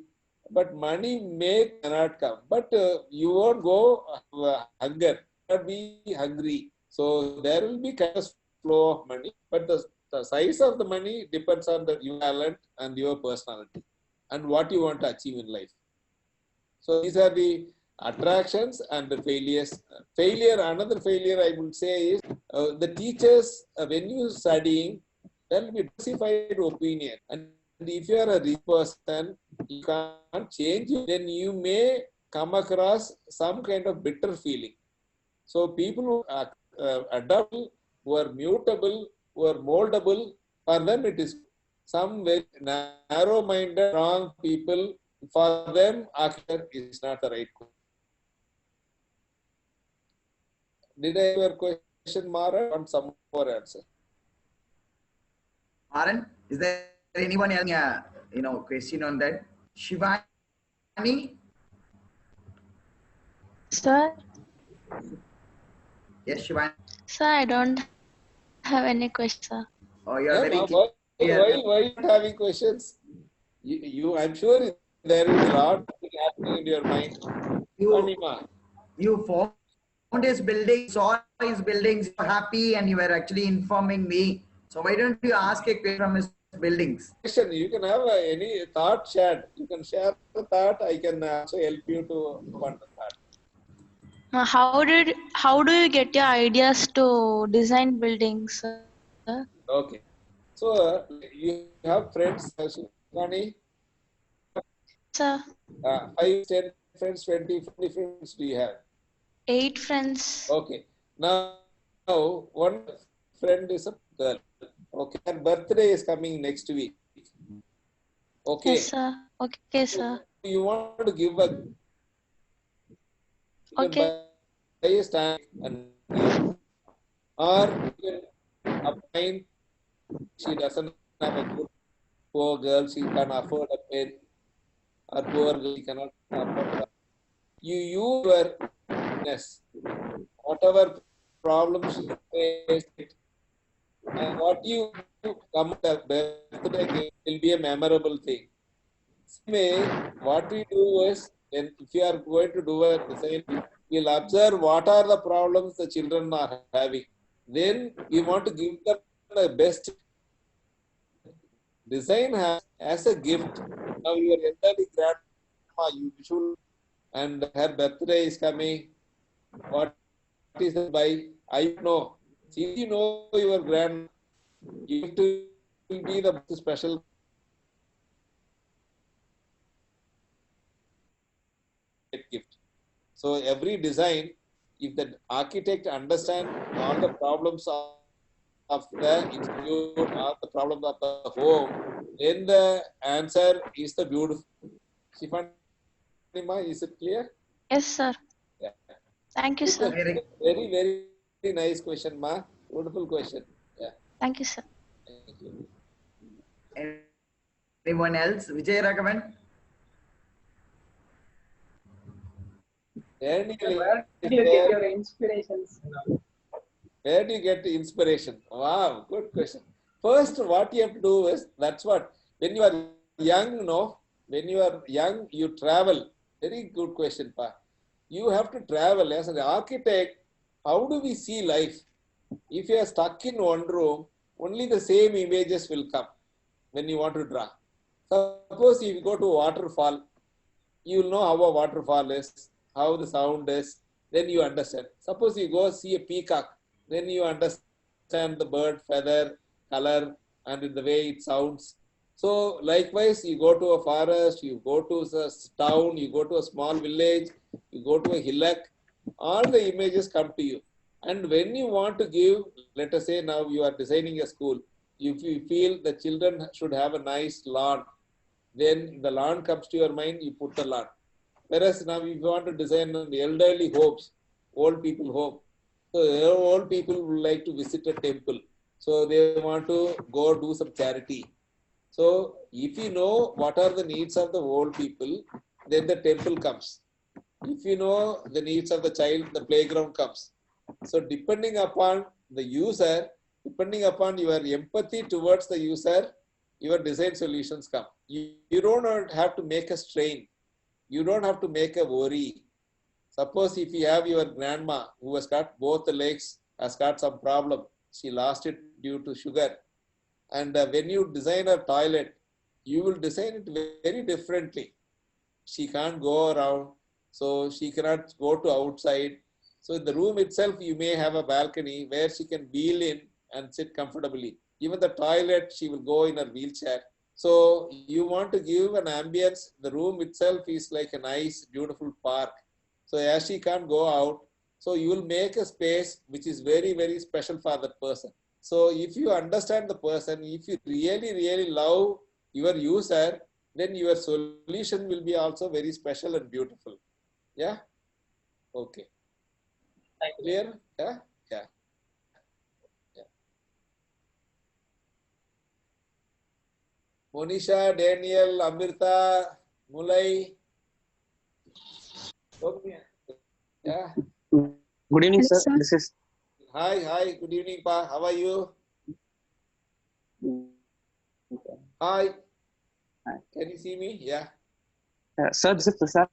But money cannot come. But you won't go hunger, not be hungry. So there will be kind of flow of money, but the size of the money depends on your talent and your personality and what you want to achieve in life. So these are the attractions and the failures. Another failure I would say is the teachers, when you studying, there will be diversified opinion. And if you are a rich person, you can't change it, then you may come across some kind of bitter feeling. So people who are adaptable, who are mutable, who are moldable, for them it is. Some very narrow-minded, wrong people, for them architecture is not the right course. Did I have your question, Mara, or some more answer? Maran, is there anyone else question on that? Shivani? Sir? Yes, Shivani. Sir, I don't have any questions, sir. Oh, you are very Why you not having questions? I'm sure there is a lot happening in your mind. You found his building, saw his buildings, you were happy, and you were actually informing me. So why don't you ask a question from his buildings. You can have any thought shared. You can share the thought. I can also help you to understand. How do you get your ideas to design buildings, sir? Okay. So you have friends, Shivani? Sir, 5, 10 friends, 20 friends do you have? 8 friends. Okay. Now one friend is a girl. Okay. Her birthday is coming next week. Okay. Yes, sir. Okay, sir. You want to give a Okay. buy a stamp and give. Or you can appoint, she doesn't have a good poor girl, she can afford a pen, or poor girl, she cannot afford that. You use your business, whatever problems you face, and what you come with a birthday gift will be a memorable thing. Same, what we do is, then if you are going to do a design, we'll observe what are the problems the children are having. Then we want to give them the best design as a gift. Now your elderly grandma, you should, and her birthday is coming. What is the buy? I know. See, you know your grandma. Gift will be the special gift. So every design, if the architect understand all the problems of the institute or the problems of the home, then the answer is the beautiful. Shifanima, is it clear? Yes, sir. Yeah. Thank you, sir. Very, very nice question, Ma. Beautiful question. Yeah. Thank you, sir. Thank you. Anyone else? Vijay Raghavan? Where do you get your inspirations? Where do you get the inspiration? Wow, good question. First, what you have to do is, that's what, when you are young, no, when you are young, you travel. Very good question, Pa. You have to travel. As an architect, how do we see life? If you are stuck in one room, only the same images will come when you want to draw. Suppose if you go to a waterfall, you will know how a waterfall is, how the sound is, then you understand. Suppose you go see a peacock, then you understand the bird feather, color, and in the way it sounds. So likewise, you go to a forest, you go to a town, you go to a small village, you go to a hillock, all the images come to you. And when you want to give, let us say now you are designing a school, if you feel the children should have a nice lawn, then the lawn comes to your mind, you put the lawn. Whereas now if you want to design the elderly homes, old people home, so old people would like to visit a temple. So they want to go do some charity. So if you know what are the needs of the old people, then the temple comes. If you know the needs of the child, the playground comes. So depending upon the user, depending upon your empathy towards the user, your design solutions come. You don't have to make a strain. You don't have to make a worry. Suppose if you have your grandma who has got both the legs, has got some problem, she lost it due to sugar. And when you design a toilet, you will design it very differently. She can't go around, so she cannot go to outside. So in the room itself, you may have a balcony where she can wheel in and sit comfortably. Even the toilet, she will go in her wheelchair. So you want to give an ambience. The room itself is like a nice, beautiful park. So as she can't go out, so you will make a space which is very, very special for that person. So if you understand the person, if you really, really love your user, then your solution will be also very special and beautiful. Yeah? Okay. Clear? Yeah? Yeah. Yeah. Monisha, Daniel, Amrita, Mulai. Okay. Yeah. Good evening, Hello, sir. sir. This is Hi. Good evening, Pa. How are you? Hi. Can you see me? Yeah. sir. This is Prasad.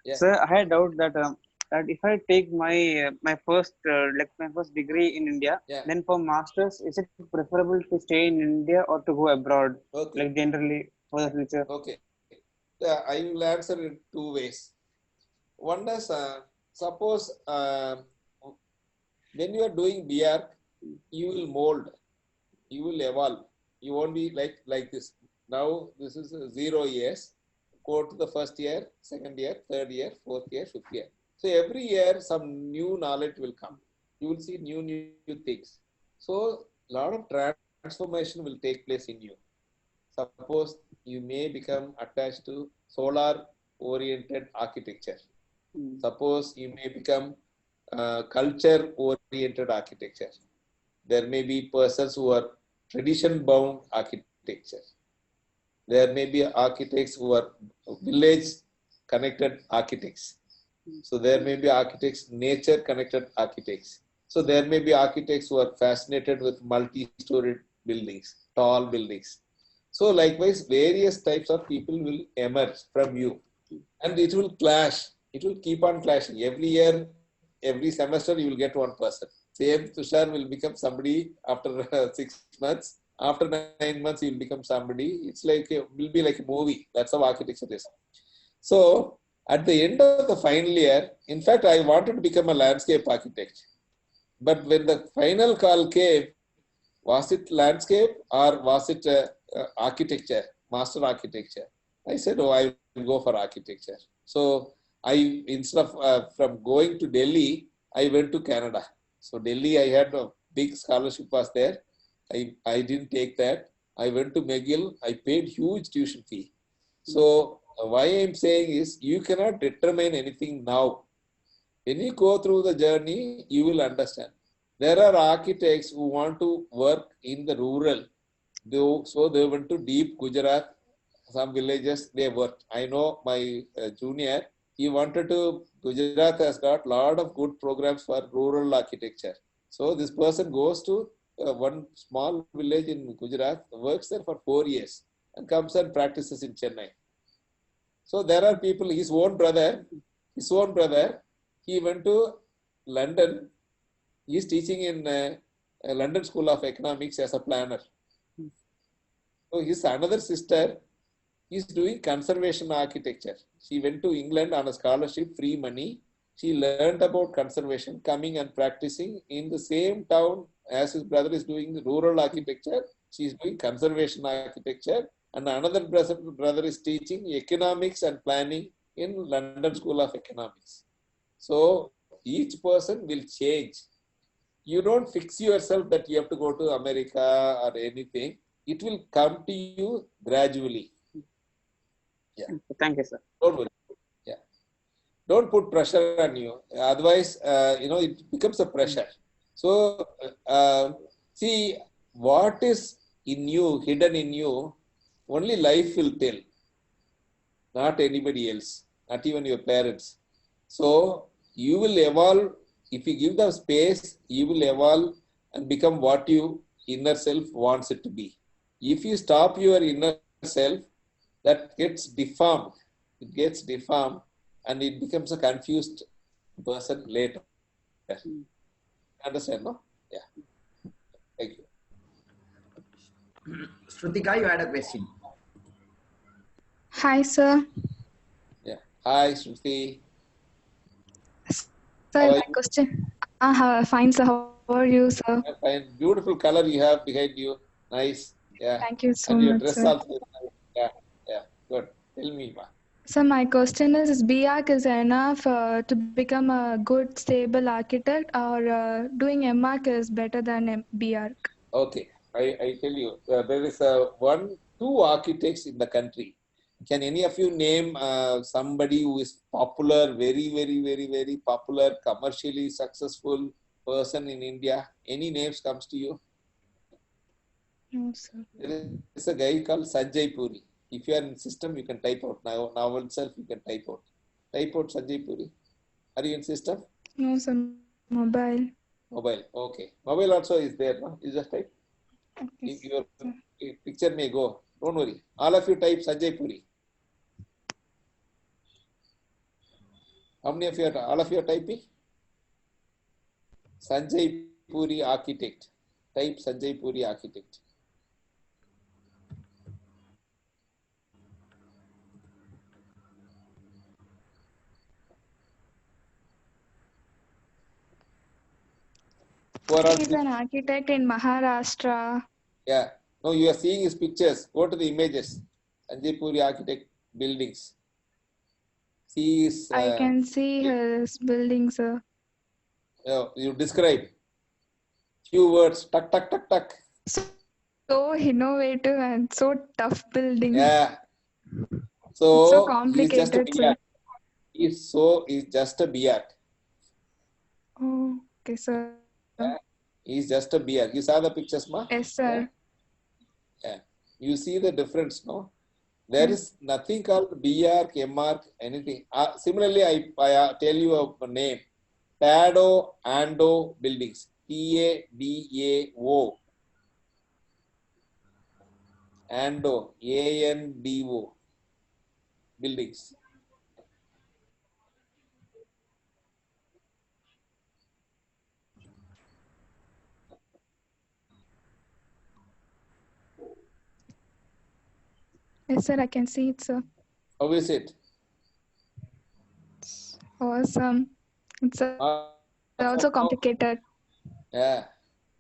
Yeah. Sir, I had a doubt that that if I take my first like my first degree in India, Yeah. then for masters, is it preferable to stay in India or to go abroad? Okay. Like generally for the future. Okay. I will answer in two ways. One is suppose when you are doing BR, you will mold, you will evolve. You won't be like this. Now this is 0 years. Go to the first year, second year, third year, fourth year, fifth year. So every year some new knowledge will come. You will see new things. So a lot of transformation will take place in you. Suppose you may become attached to solar oriented architecture. Suppose you may become culture oriented architecture. There may be persons who are tradition bound architecture. There may be architects who are village connected architects. So there may be architects, nature connected architects. So there may be architects who are fascinated with multi-storied buildings, tall buildings. So likewise, various types of people will emerge from you, and it will clash. It will keep on clashing. Every year, every semester, you will get one person. Same Tushar will become somebody after 6 months. After 9 months, he will become somebody. It's like will be like a movie. That's how architecture is. So at the end of the final year, in fact, I wanted to become a landscape architect. But when the final call came, was it landscape or was it architecture, master architecture? I said, oh, I will go for architecture. So instead of from going to Delhi, I went to Canada. So Delhi, I had a big scholarship was there. I didn't take that. I went to McGill. I paid huge tuition fee. So why I'm saying is you cannot determine anything now. When you go through the journey, you will understand. There are architects who want to work in the rural. So they went to deep Gujarat, some villages they worked. I know my junior, he wanted to, Gujarat has got a lot of good programs for rural architecture. So this person goes to one small village in Gujarat, works there for 4 years and comes and practices in Chennai. So there are people, his own brother, he went to London. He is teaching in London School of Economics as a planner. So his another sister is doing conservation architecture. She went to England on a scholarship, free money. She learned about conservation, coming and practicing in the same town as his brother is doing rural architecture. She is doing conservation architecture. And another brother is teaching economics and planning in London School of Economics. So each person will change. You don't fix yourself that you have to go to America or anything. It will come to you gradually. Yeah. Thank you, sir. Don't worry. Yeah. Don't put pressure on you. Otherwise, it becomes a pressure. So, see, what is in you, hidden in you, only life will tell. Not anybody else, not even your parents. So, you will evolve. If you give them space, you will evolve and become what your inner self wants it to be. If you stop your inner self, that gets deformed. It gets deformed and it becomes a confused person later. Understand, no? Yeah. Thank you. Shrutika, you had a question. Hi, sir. Yeah. Hi, Shruti. Sir, How are my you? question. Fine, sir. How are you, sir? I'm fine. Beautiful color you have behind you. Nice. Yeah. Thank you so And your much, dress sir. also is nice. Yeah. Yeah. Good. Tell me, ma. So my question is BArch is enough to become a good, stable architect, or doing MArch is better than BArch? Okay. I tell you, there is two architects in the country. Can any of you name somebody who is popular, very, very, very, very popular, commercially successful person in India? Any names comes to you? No, sir. There is a guy called Sanjay Puri. If you are in system, you can type out now itself. You can type out. Type out Sanjay Puri. Are you in system? No, sir. Mobile. Mobile. Okay. Mobile also is there. No? You just type. Okay, Your sir. picture may go. Don't worry. All of you type Sanjay Puri. How many of you are, all of you are typing? Sanjay Puri architect. Type Sanjay Puri architect. Who are all He's an architect in Maharashtra. Yeah. No, you are seeing his pictures. Go to the images. Sanjay Puri architect buildings. See his, I can see his building, sir. you describe. Few words. Tuck, tuck, tuck, tuck. So innovative and so tough building. Yeah. It's so So he's just a complicated, sir. BArt. He's just a BArt. Oh, okay, sir. Yeah. He's just a BArt. You saw the pictures, ma? Yes, sir. Yeah. You see the difference, no? There is nothing called BArch, MArch, anything. Similarly, I tell you a name. Tado Ando buildings. TADAO. Ando. ANDO buildings. Yes, sir. I can see it, sir. How is it? Awesome. It's also complicated. Yeah.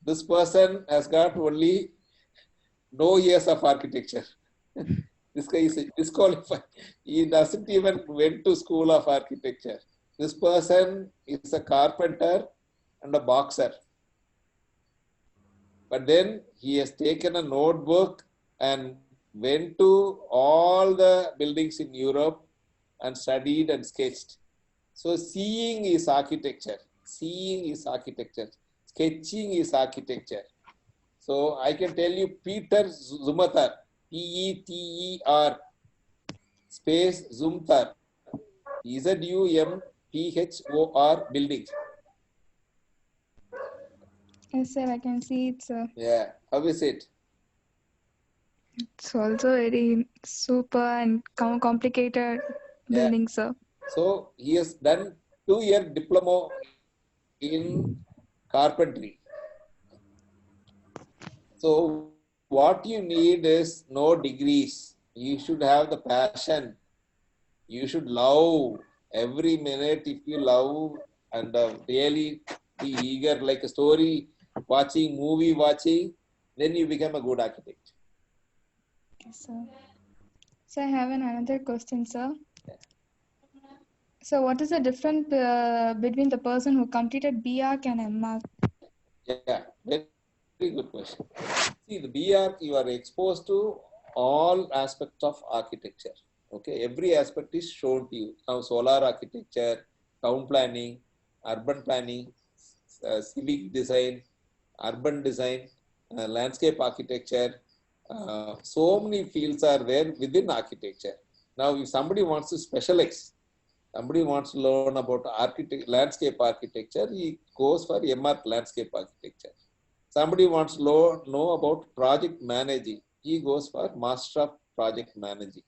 This person has got only no years of architecture. This guy is disqualified. He doesn't even went to school of architecture. This person is a carpenter and a boxer. But then he has taken a notebook and went to all the buildings in Europe and studied and sketched. So seeing is architecture. Seeing is architecture. Sketching is architecture. So I can tell you Peter Zumthor, Peter space Zumthor, ZUMPHOR buildings. Yes, sir. I can see it, sir. Yeah, how is it? It's also very super and complicated building, sir. So he has done 2-year diploma in carpentry. So what you need is no degrees. You should have the passion. You should love every minute. If you love and really be eager, like a story watching, movie watching, then you become a good architect. Okay, sir. So I have another question, sir. So what is the difference between the person who completed BArch and MArch? Yeah, very good question. See, the BArch, you are exposed to all aspects of architecture. Okay, every aspect is shown to you. Now, solar architecture, town planning, urban planning, civic design, urban design, landscape architecture. So many fields are there within architecture. Now, if somebody wants to specialize, somebody wants to learn about landscape architecture, he goes for MArch landscape architecture. Somebody wants to know about project managing, he goes for Master of Project Managing.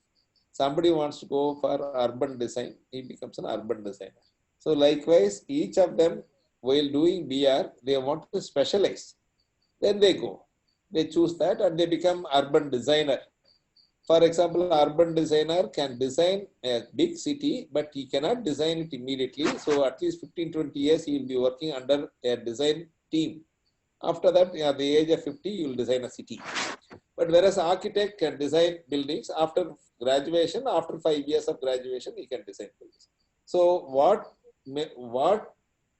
Somebody wants to go for urban design, he becomes an urban designer. So likewise, each of them, while doing BR, they want to specialize. Then they go. They choose that and they become urban designer. For example, an urban designer can design a big city, but he cannot design it immediately. So at least 15-20 years, he will be working under a design team. After that, at the age of 50, you will design a city. But whereas architect can design buildings after graduation, after 5 years of graduation, he can design buildings. So what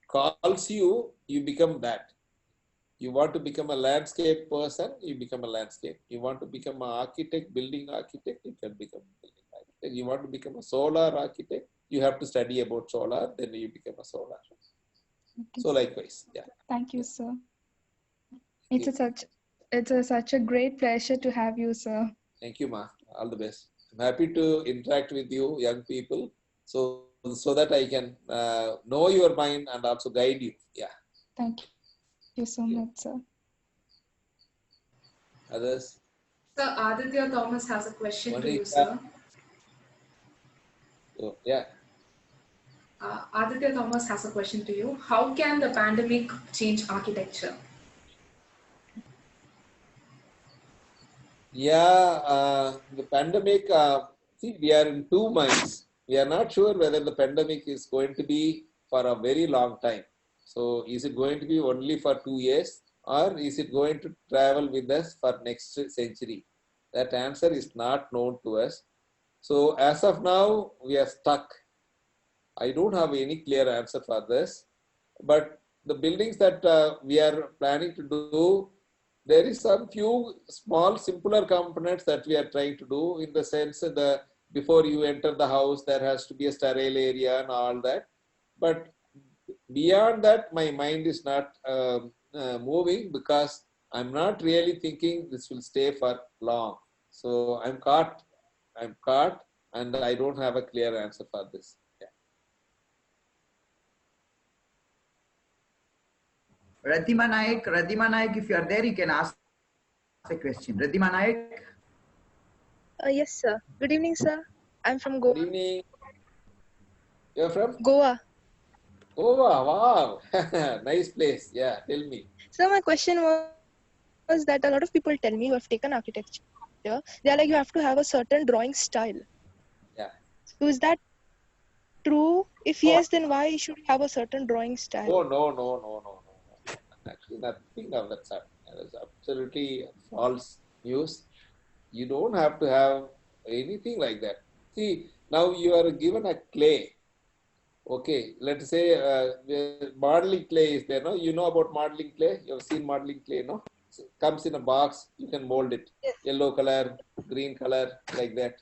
calls you, you become that. You want to become a landscape person, you become a landscape. You want to become an architect, building architect, you can become a building architect. You want to become a solar architect, you have to study about solar, then you become a solar. Okay. So likewise, yeah. Thank you, sir. It's such a great pleasure to have you, sir. Thank you, Ma. All the best. I'm happy to interact with you, young people, so that I can know your mind and also guide you. Yeah. Thank you so much, sir. Others? Sir, Aditya Thomas has a question to you, Monica. sir. So, yeah. Aditya Thomas has a question to you. How can the pandemic change architecture? Yeah, the pandemic, see, we are in two minds. We are not sure whether the pandemic is going to be for a very long time. So, is it going to be only for 2 years, or is it going to travel with us for next century? That answer is not known to us. So, as of now, we are stuck. I don't have any clear answer for this, but the buildings that we are planning to do, there is some few small simpler components that we are trying to do, in the sense that before you enter the house there has to be a sterile area and all that, but beyond that my mind is not moving, because I'm not really thinking this will stay for long. So I'm caught and I don't have a clear answer for this. Radhima Naik, if you are there, you can ask a question. Radhima Naik. Yes, sir. Good evening, sir. I'm from Good Goa. evening. You're from Goa. Goa? Wow. Nice place. Yeah, tell me. So my question was that a lot of people tell me who have taken architecture, they are like, you have to have a certain drawing style. Yeah. So is that true? If Oh, yes, then why should you have a certain drawing style? oh no, no, no, no, no, no. Actually, nothing of that sort. That is absolutely false news. You don't have to have anything like that. See, now you are given a clay. Okay, let's say the modeling clay is there. No, you know about modeling clay. You have seen modeling clay, no? So it comes in a box. You can mold it. Yes. Yellow color, green color, like that.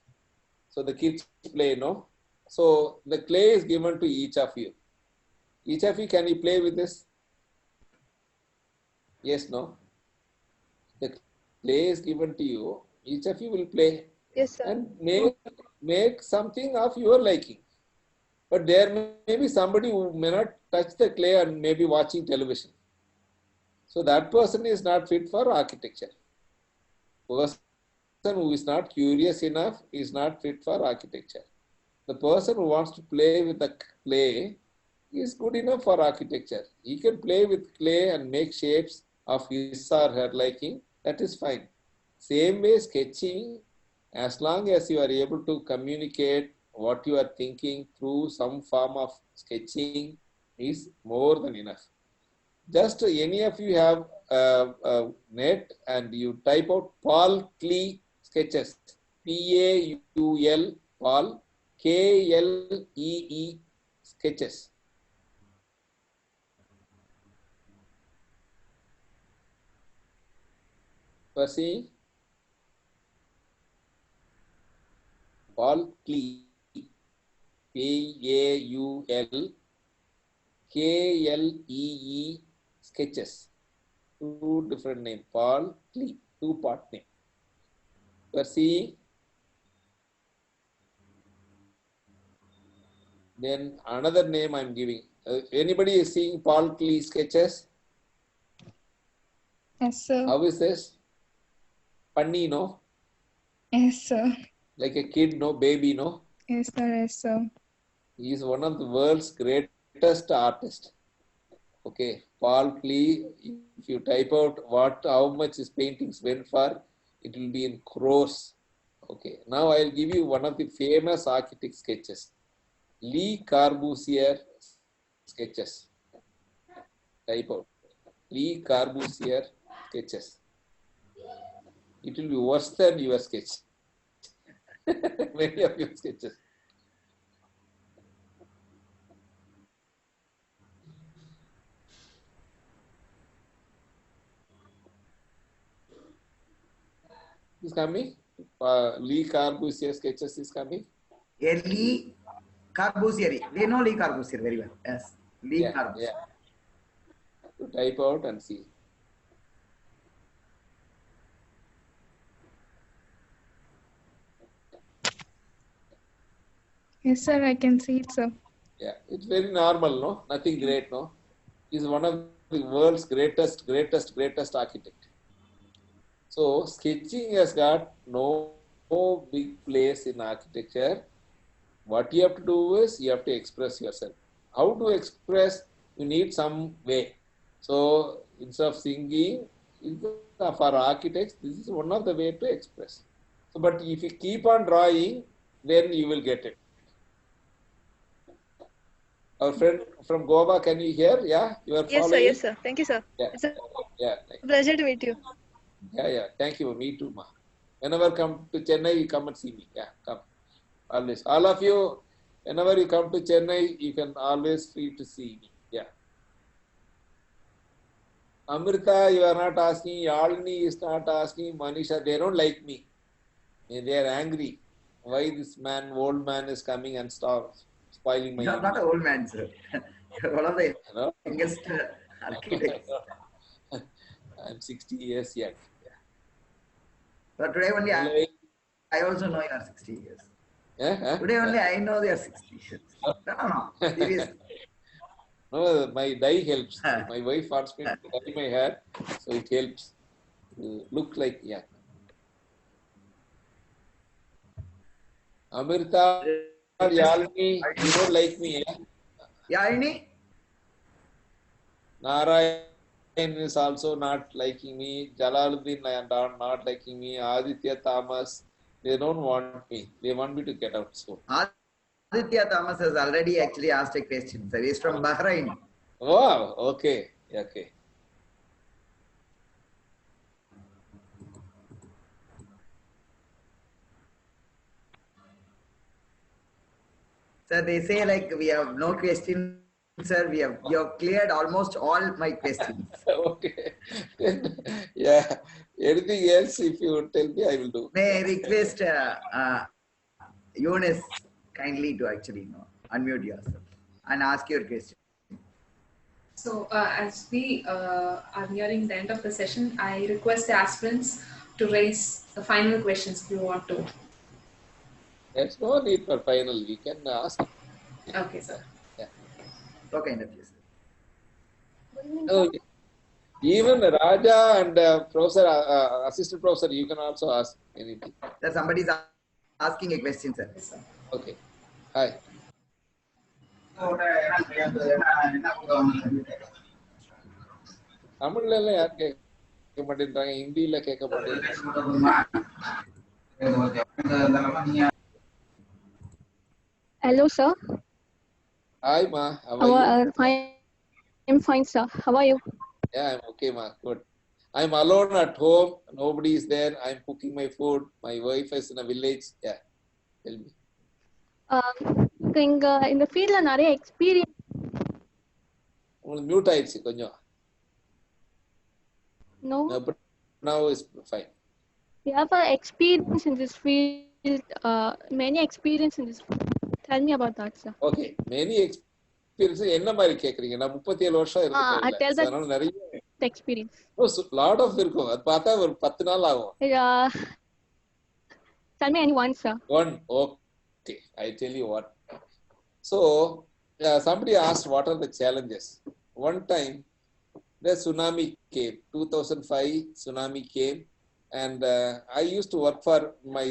So the kids play, no? So the clay is given to each of you. Each of you, can you play with this? Yes, no? The clay is given to you. Each of you will play Yes, sir. and make something of your liking. But there may be somebody who may not touch the clay and may be watching television. So that person is not fit for architecture. Person who is not curious enough is not fit for architecture. The person who wants to play with the clay is good enough for architecture. He can play with clay and make shapes of his or her liking. That is fine. Same way sketching, as long as you are able to communicate what you are thinking through some form of sketching, is more than enough. Just any of you have a net and you type out Paul Klee sketches, Paul, Paul, Klee sketches. Percy, Paul Klee, Paul Klee sketches. Two different names. Paul Klee, two-part name. Percy. Then another name I'm giving. Anybody is seeing Paul Klee sketches? Yes, sir. How is this? Funny, no? Yes, sir. Like a kid, no? Baby, no? Yes, sir. Yes, sir. He is one of the world's greatest artists. Okay, Paul Klee, if you type out how much his paintings went for, it will be in crores. Okay, now I'll give you one of the famous architect sketches. Le Corbusier sketches. Type out. Le Corbusier sketches. It will be worse than your sketch. Many of your sketches. Is coming? Le Corbusier sketches is coming? Lee Corbusier. They know Lee Corbusier very well. Yes. Lee Corbusier. Yeah. To type out and see. Yes, sir. I can see it, sir. Yeah, it's very normal, no? Nothing great, no? He's one of the world's greatest architect. So sketching has got no big place in architecture. What you have to do is you have to express yourself. how to express, you need some way. So instead of singing, for architects, this is one of the way to express. So, but if you keep on drawing, then you will get it. Our friend from Goa, can you hear? Yeah, you are Yes, sir. following? Yes, sir. Thank you, sir. Yeah, It's a yeah, pleasure to meet you. yeah. Thank you. Me too, ma. Whenever come to Chennai, you come and see me. Yeah, come. Always. All of you, whenever you come to Chennai, you can always free to see me. Yeah. Amrita, you are not asking. Yalini is not asking. Manisha, they don't like me. They are angry. Why this man, old man, is coming and spoiling my You're not evening? an old man, sir. You're one of the You know? youngest architects. I'm 60 years young. Yeah. But today only Hello. I also know you are 60 years. Huh? Today only I know they are 60 years. No. Seriously. No, my dye helps. My wife wants me to dye my hair, so it helps to look like young. Amrita, Yalini, you don't like me. Eh? Yalini? Narayan is also not liking me. Jalaluddin and not liking me. Aditya Thomas, they don't want me. They want me to get out soon. Aditya Thomas has already actually asked a question, sir. He's from Bahrain. Wow, okay, okay. Sir, they say like we have no questions, sir. You have cleared almost all my questions. Okay. Yeah. Anything else, if you tell me, I will do. May I request Eunice kindly to actually unmute yourself and ask your question. So as we are nearing the end of the session, I request the aspirants to raise the final questions if you want to. There's no need for final. We can ask. Okay, sir. Yeah. So kind of you, sir. Oh, even Raja and Professor, Assistant Professor, you can also ask anything. Sir, somebody is asking a question, sir. Yes, sir. Okay. Hi. தமிழ்ல எல்லாம் யார் கேட்க மாட்டேன்றாங்க, ஹிந்தியில கேட்க மாட்டேன். Hello, sir. Hi, ma. How are you? I'm fine, sir. How are you? Yeah, I'm okay, ma. Good. I'm alone at home. Nobody is there. I'm cooking my food. My wife is in a village. Yeah. Tell me. In the field, நிறைய experience. உங்களுக்கு mute ஆயிடுச்சு கொஞ்சம். No. But now it's fine. You have experience in this field. Many experience in this field. Tell me about that, sir. Okay. Many experience என்ன மாதிரி கேக்குறீங்க? நான் 37 வருஷம் I இருக்கேன். tell that அதனால நிறைய experience. lot of இருக்கும். அது பார்த்தா ஒரு 10 நாள் ஆகும். Tell me any one, sir. One. Okay. I tell you what. So somebody asked what are the challenges. One time the tsunami came. 2005 tsunami came, and I used to work for my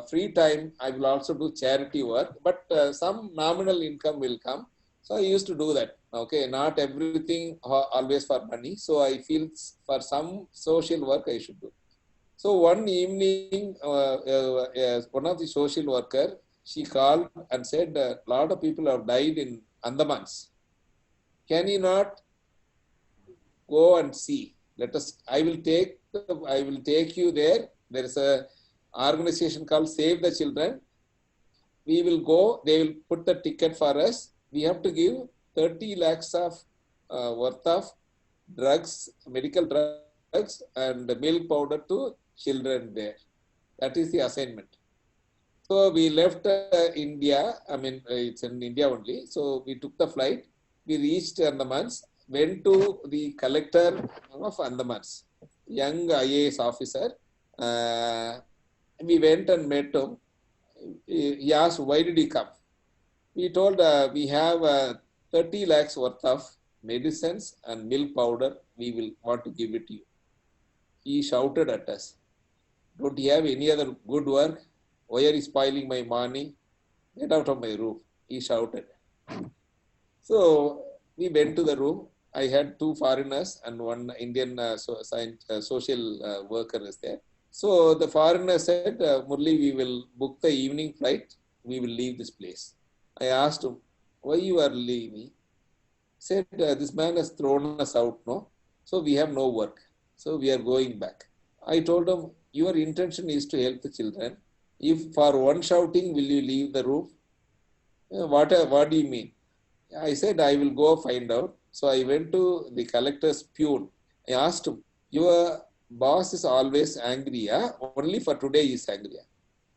free time. I will also do charity work, but some nominal income will come. So I used to do that. Okay, not everything always for money. So I feel for some social work I should do. So one evening, one of the social worker, she called and said, a lot of people have died in Andamans. Can you not go and see? Let us. I will take you there. There is a organization called Save the Children. We will go. They will put the ticket for us. We have to give 30 lakhs of worth of drugs, medical drugs, and milk powder to children there. That is the assignment. So we left India. I mean, it's in India only. So we took the flight. We reached Andamans. Went to the collector of Andamans, young IAS officer. We went and met him. He asked, why did he come? We told, we have 30 lakhs worth of medicines and milk powder. We will want to give it to you. He shouted at us, don't you have any other good work? Why are you spoiling my morning? Get out of my roof. He shouted. So we went to the room. I had 2 foreigners and 1 Indian social worker is there. So the foreigner said, Murli, we will book the evening flight. We will leave this place. I asked him, why you are leaving? Said, this man has thrown us out, no? So we have no work. So we are going back. I told him, your intention is to help the children. If for one shouting, will you leave the room? What do you mean? I said, I will go find out. So I went to the collector's peon. I asked him, your boss is always angry, only for today he is angry.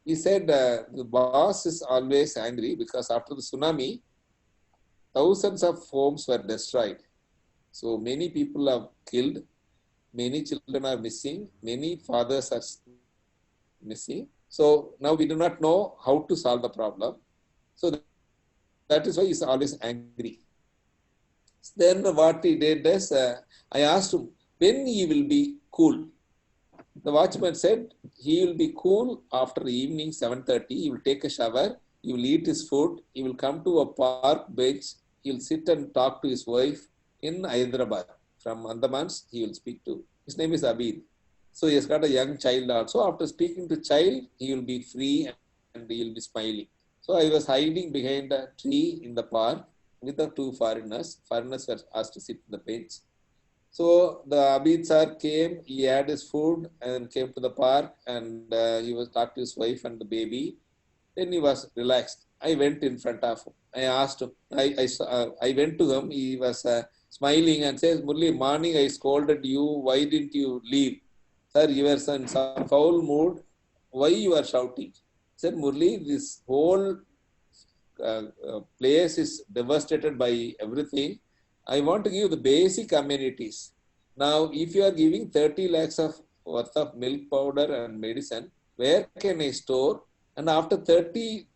He said, the boss is always angry because after the tsunami, thousands of homes were destroyed. So many people are killed, many children are missing, many fathers are missing. So now we do not know how to solve the problem. So that is why he is always angry. Then what he did is, I asked him, when he will be cool? The watchman said, he will be cool after evening 7:30. He will take a shower, he will eat his food, he will come to a park bench, he will sit and talk to his wife in Hyderabad. From Andamans, he will speak to. His name is Abid. So he has got a young child also. After speaking to child, he will be free and he will be smiling. So I was hiding behind a tree in the park with the 2 foreigners. Foreigners were asked to sit in the bench. So the Abid sir came, he had his food and came to the park and he was talking to his wife and the baby. Then he was relaxed. I went in front of him. I asked him, I went to him, he was smiling and says, Murli, morning I scolded you, why didn't you leave? Sir, you were in some foul mood, why you are shouting? I said, Murli, this whole place is devastated by everything. I want to give the basic amenities. Now, if you are giving 30 lakhs of worth of milk powder and medicine, where can I store? And after 3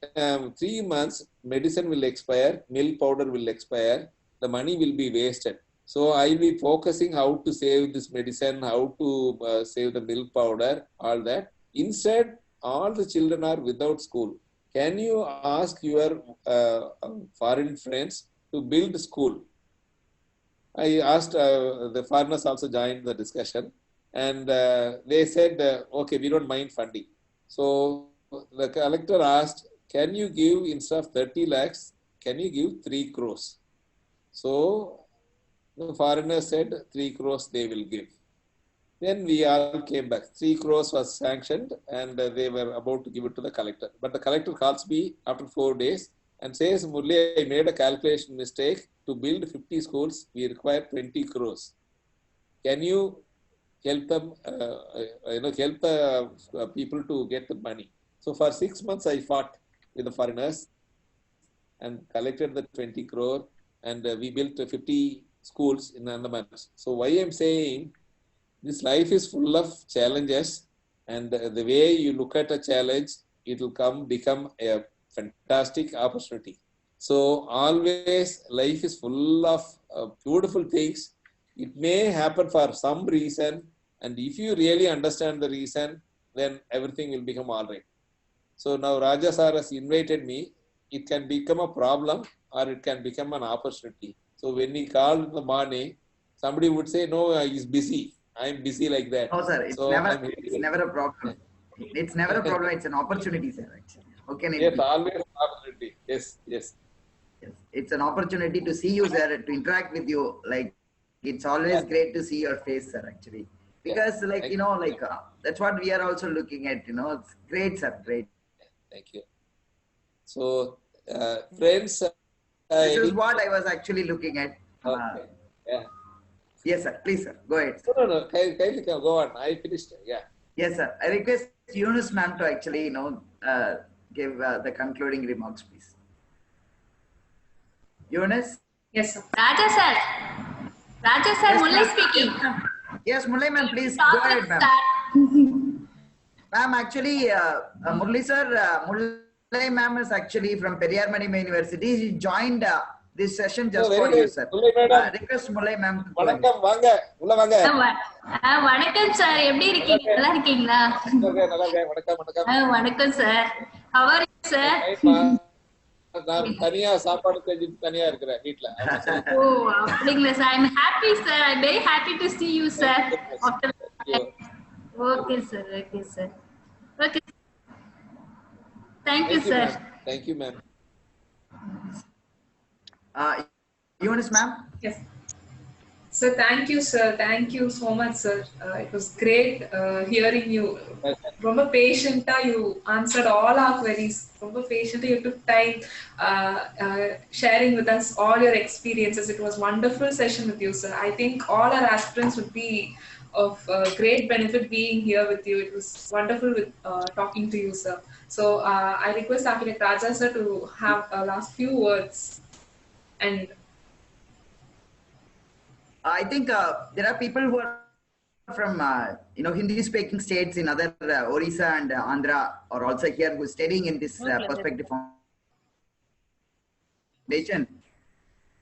months, medicine will expire, milk powder will expire, the money will be wasted. So I will be focusing how to save this medicine, how to save the milk powder, all that. Instead, all the children are without school. Can you ask your foreign friends to build school? I asked, the foreigners also joined the discussion and they said, okay, we don't mind funding. So the collector asked, can you give, instead of 30 lakhs, can you give 3 crores? So the foreigner said 3 crores they will give. Then we all came back. 3 crores was sanctioned and they were about to give it to the collector. But the collector calls me after 4 days and says, Murli, I made a calculation mistake. To build 50 schools, we require 20 crores. Can you help them, help the people to get the money? So for 6 months, I fought with the foreigners and collected the 20 crore and we built 50 schools in Andamans. So why I'm saying, this life is full of challenges and the way you look at a challenge, it will become a fantastic opportunity. So always life is full of beautiful things. It may happen for some reason, and if you really understand the reason, then everything will become all right. So now Raja sir has invited me. It can become a problem or it can become an opportunity. So when he called in the morning, somebody would say, no, he's busy. I'm busy like that. No, sir, it's so never a problem. It's never a problem. It's an opportunity, sir. Okay, yes, always an opportunity. Yes. Yes, it's an opportunity to see you, sir, to interact with you. Like, it's always great to see your face, sir, actually. Because, that's what we are also looking at, It's great, sir, great. Thank you. So, friends. This is what I was actually looking at. Okay. Yeah. Yes, sir. Please, sir. Go ahead. Sir. No. Kindly go on. I finished. Yeah. Yes, sir. I request Eunice ma'am to actually, give the concluding remarks, please. Eunice? Yes, sir. Raja sir, yes, Murli speaking. Yes, Murli ma'am, please go ahead, ma'am. Ma'am, actually, Murli sir, Murli ma'am is actually from Periyar Maniamma University. She joined this session just for you, sir. Request Murli ma'am. வணக்கம் வாங்க உள்ள வாங்க. வணக்கம் sir, எப்படி இருக்கீங்க? நல்லா இருக்கீங்களா? நல்லா இருக்கேன். வணக்கம். வணக்கம் sir. How are you, sir? நான் தனியா சாப்பாடு செஞ்சுட்டு தனியா இருக்கிறேன் வீட்ல. ஓ அப்படிங்களா sir? I am happy sir. I am very happy to see you sir. Okay sir. Okay sir. Okay. Thank you sir. Thank you ma'am. Eunice ma'am. Yes. So thank you, sir. Thank you so much, sir. It was great hearing you. ரொம்ப patiently you answered all our queries. ரொம்ப patiently you took time sharing with us all your experiences. It was wonderful session with you, sir. I think all our aspirants would be of great benefit being here with you. It was wonderful with talking to you, sir. So I request Architect Raja sir to have last few words. And I think there are people who are from Hindi-speaking states in other Orissa and Andhra are also here who are studying in this perspective foundation.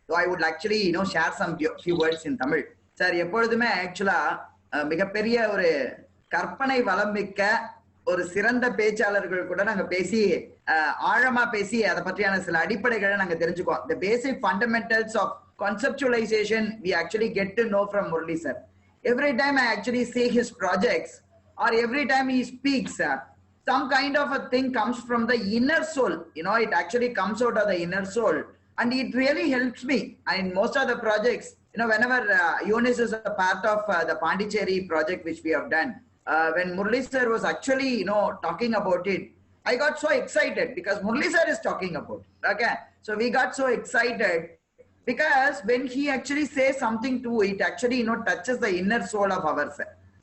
So I would actually share some few words in Tamil. Sir, எப்பொழுதுமே ஆக்சுவலா மிகப்பெரிய ஒரு கற்பனை வளம் மிக்க ஒரு சிறந்த பேச்சாளர்கள் கூட நாங்க பேசி ஆழமா பேசி அதை பற்றியான சில அடிப்படைகளை நாங்க தெரிஞ்சுக்குவோம். The basic fundamentals of conceptualization we actually get to know from Murali sir. Every time I actually see his projects or every time he speaks, some kind of a thing comes from the inner soul. It actually comes out of the inner soul and it really helps me. And most of the projects, whenever Eunice is a part of the Pondicherry project which we have done, when Murali sir was actually talking about it, I got so excited because Murali sir is talking about it. Okay, so we got so excited because when he actually says something too, it actually touches the inner soul of ours.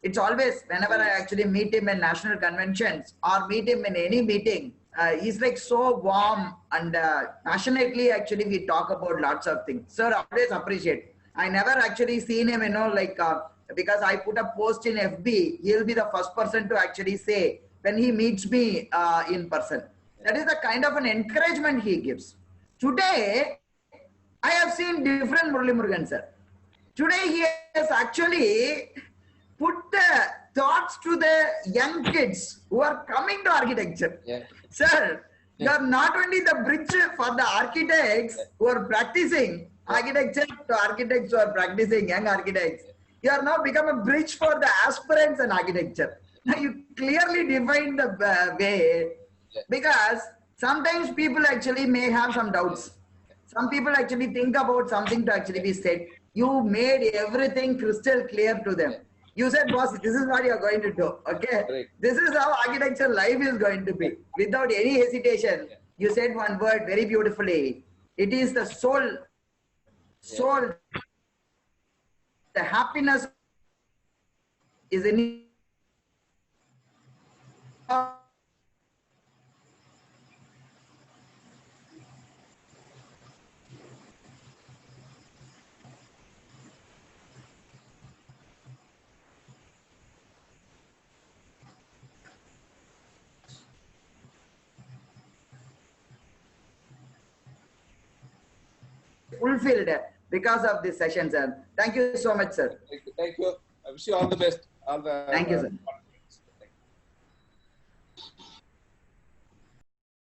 It's always whenever I actually meet him in national conventions or meet him in any meeting, he's like so warm and passionately actually we talk about lots of things. Sir, always appreciate. I never actually seen him because I put a post in FB, he'll be the first person to actually say when he meets me in person. That is the kind of an encouragement he gives. Today, I have seen different Murali Murugan sir. Today he has actually put the thoughts to the young kids who are coming to architecture. Yeah. Sir, you are not only the bridge for the architects who are practicing architecture to architects who are practicing young architects. You are now become a bridge for the aspirants in architecture. Now you clearly define the way because sometimes people actually may have some doubts. Some people actually think about something to actually be said. You made everything crystal clear to them. You said, boss, this is what you are going to do. Okay. Right. This is how architecture life is going to be. Without any hesitation, you said one word very beautifully. It is the soul, the happiness is in fulfilled because of this session, sir. Thank you so much, sir. Thank you. I wish you all the best. Thank you, sir.